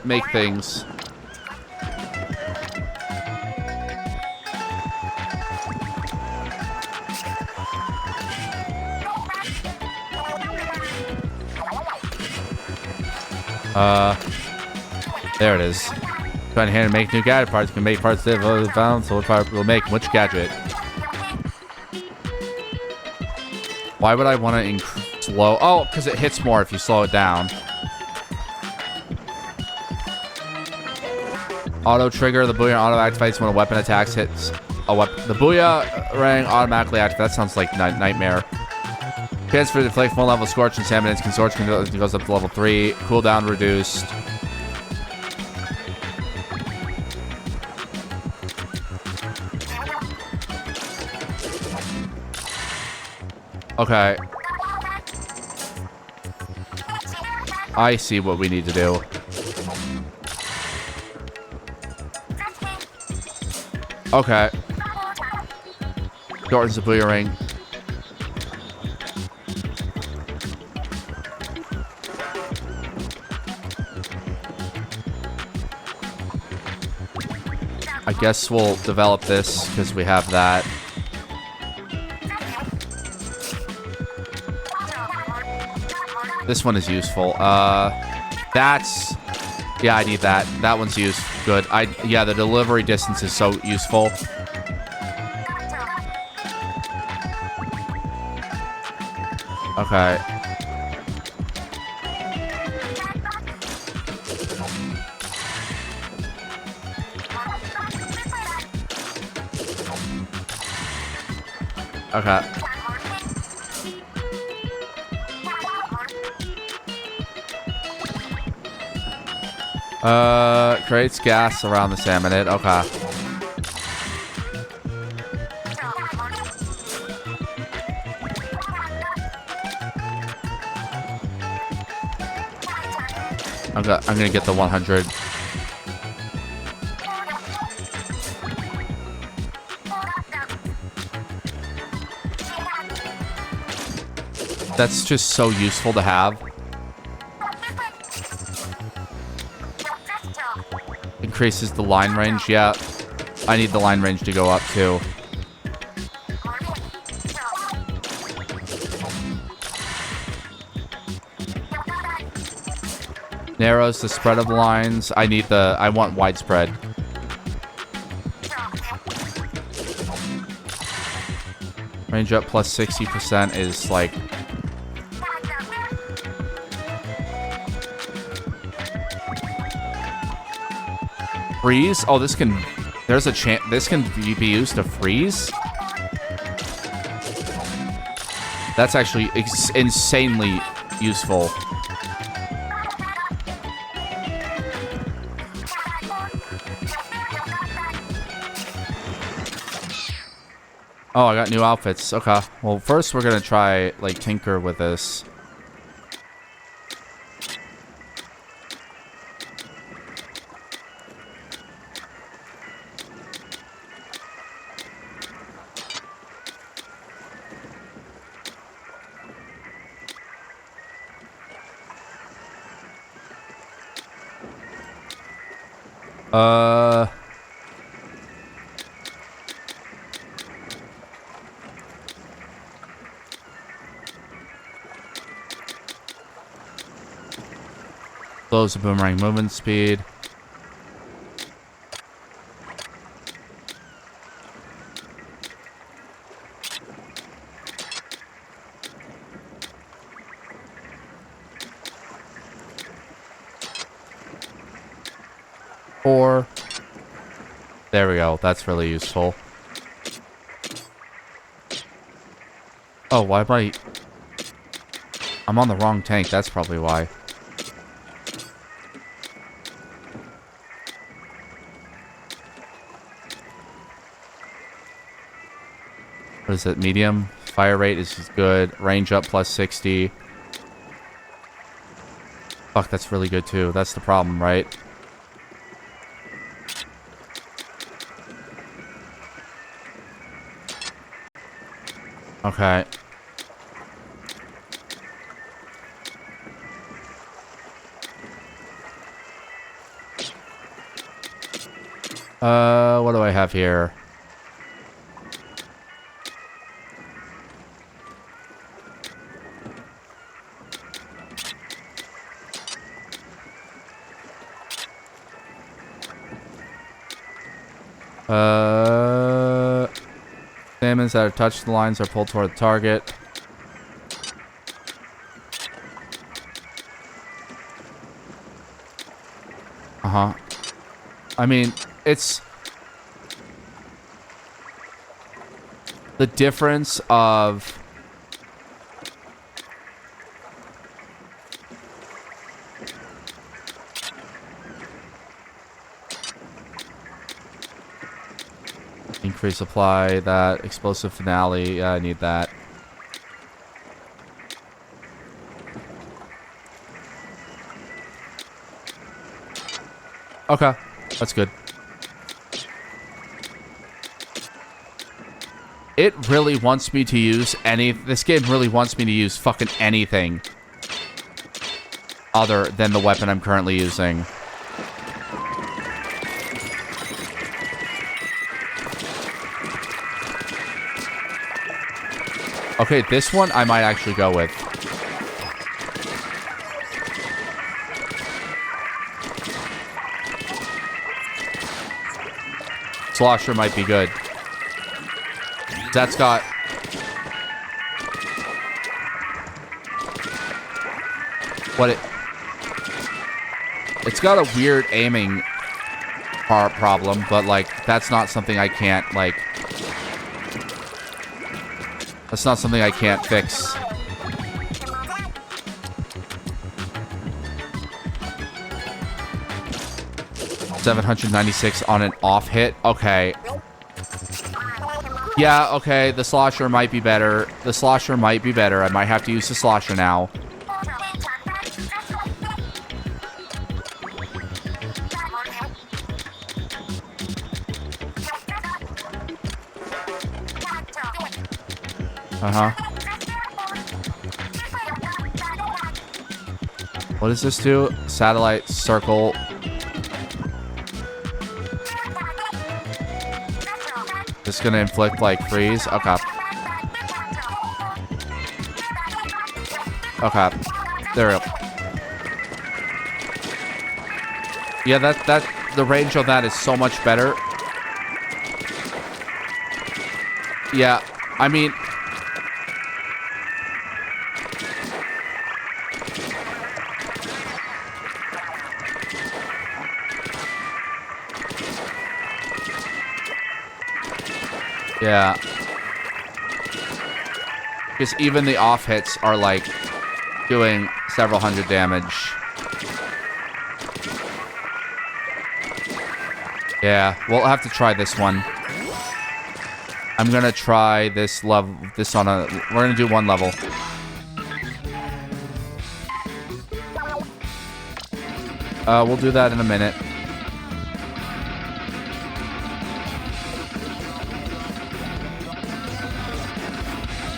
make things. There it is. Trying to hand and make new gadget parts. You can make parts that are found, so we'll make which gadget. Why would I want to slow? Oh, because it hits more if you slow it down. Auto trigger. The booyah auto activates when a weapon attacks hits a weapon. The booyah ring automatically activates. That sounds like nightmare. Chance for deflect full level scorch and salmon can scorch goes up to level 3. Cooldown reduced. Okay. I see what we need to do. Okay. Shortens the booyah ring. I guess we'll develop this because we have that. This one is useful. That's... Yeah, I need that. That one's used. Good. Yeah, the delivery distance is so useful. Okay. Okay. Creates gas around the salmonid. Okay. I'm gonna get the 100. That's just so useful to have. Increases the line range. Yeah, I need the line range to go up too. Narrows the spread of the lines. I want widespread. Range up plus 60% is like... Freeze? Oh, this can... There's a chance... This can be used to freeze? That's actually insanely useful. Oh, I got new outfits. Okay. Well, first we're gonna try, like, tinker with this. Slows the boomerang movement speed. Four. There we go. That's really useful. Oh, why am I... I'm on the wrong tank. That's probably why. What is it? Medium. Fire rate is good. Range up plus 60. Fuck, that's really good too. That's the problem, right? Okay. What do I have here? Salmons that are touched the lines are pulled toward the target. Uh-huh. I mean, it's... the difference of... Increase supply, that explosive finale. Yeah, I need that. Okay, that's good. It really wants me to use this game really wants me to use fucking anything other than the weapon I'm currently using. Okay, this one I might actually go with. Slosher might be good. That's got... It's got a weird aiming problem, but, like, that's not something I can't, like... That's not something I can't fix. $796 on an off hit. Okay. Yeah, okay. The slosher might be better. The slosher might be better. I might have to use the slosher now. Uh-huh. What does this do? Satellite, circle. This gonna inflict, like, freeze? Okay. Okay. There we go. Yeah, the range on that is so much better. Yeah, I mean... Yeah. Because even the off hits are, like, doing several hundred damage. Yeah, we'll have to try this one. I'm gonna try this level. This on a. We're gonna do one level. We'll do that in a minute.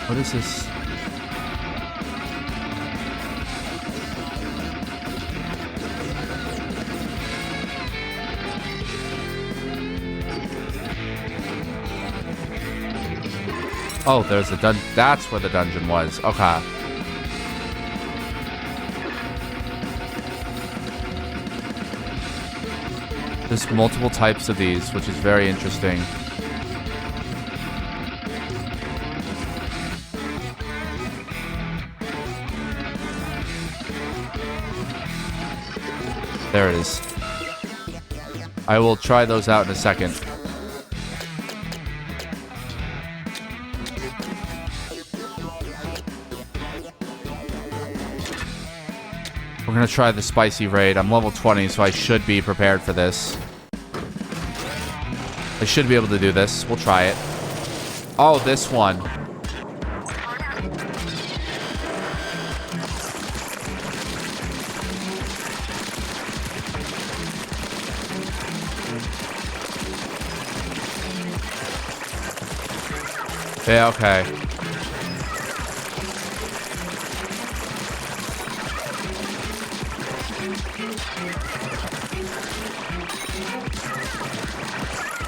What is this? Oh, there's a dungeon. That's where the dungeon was. Okay. There's multiple types of these, which is very interesting. There it is. I will try those out in a second. We're gonna try the spicy raid. I'm level 20, so I should be prepared for this. I should be able to do this. We'll try it. Oh, this one. Yeah, okay.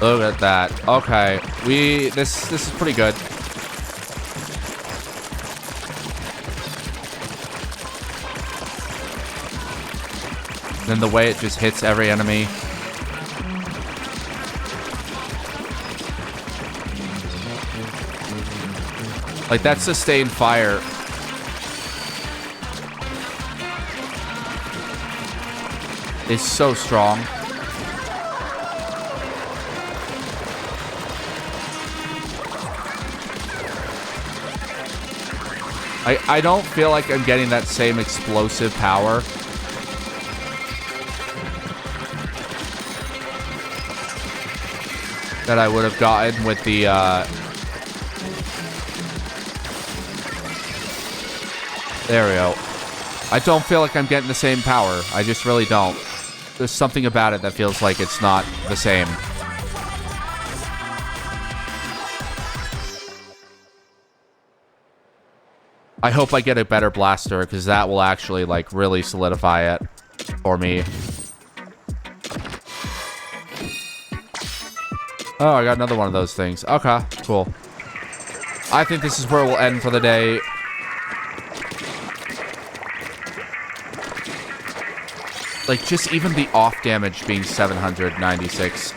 Look at that. Okay. This is pretty good. Then the way it just hits every enemy. Like, that sustained fire. Is so strong. I don't feel like I'm getting that same explosive power. That I would have gotten with the, There we go. I don't feel like I'm getting the same power. I just really don't. There's something about it that feels like it's not the same. I hope I get a better blaster, because that will actually, like, really solidify it for me. Oh, I got another one of those things. Okay, cool. I think this is where we'll end for the day. Like, just even the off damage being 796.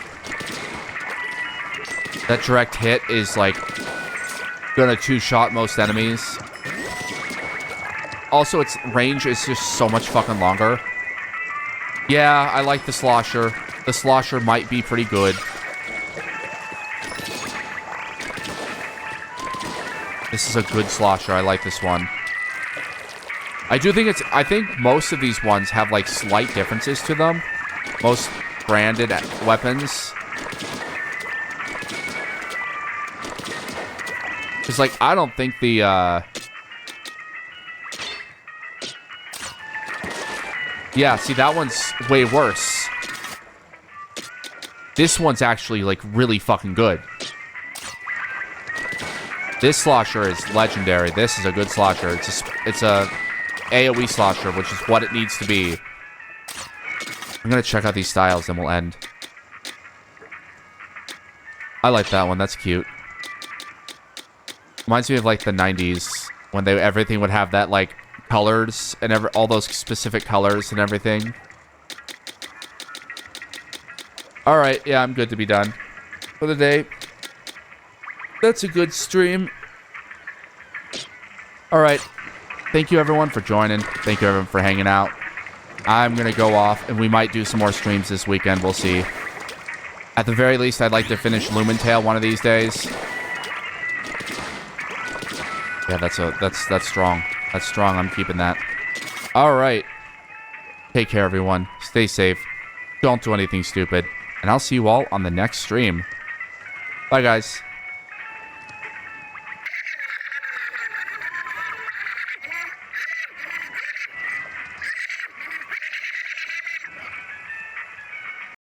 That direct hit is, like, gonna two-shot most enemies. Also, its range is just so much fucking longer. Yeah, I like the slosher. The slosher might be pretty good. This is a good slosher. I like this one. I think most of these ones have, like, slight differences to them. Most branded weapons. Because, like, I don't think the, Yeah, see, that one's way worse. This one's actually, like, really fucking good. This slosher is legendary. This is a good slosher. It's a AoE slosher, which is what it needs to be. I'm gonna check out these styles, and we'll end. I like that one. That's cute. Reminds me of like the 90s when everything would have that like colors and all those specific colors and everything. All right, yeah, I'm good to be done for the day. That's a good stream. All right, thank you everyone for joining. Thank you everyone for hanging out. I'm gonna go off, and we might do some more streams this weekend. We'll see. At the very least, I'd like to finish Lumentale one of these days. Yeah, that's strong. That's strong. I'm keeping that. All right. Take care, everyone. Stay safe. Don't do anything stupid. And I'll see you all on the next stream. Bye, guys.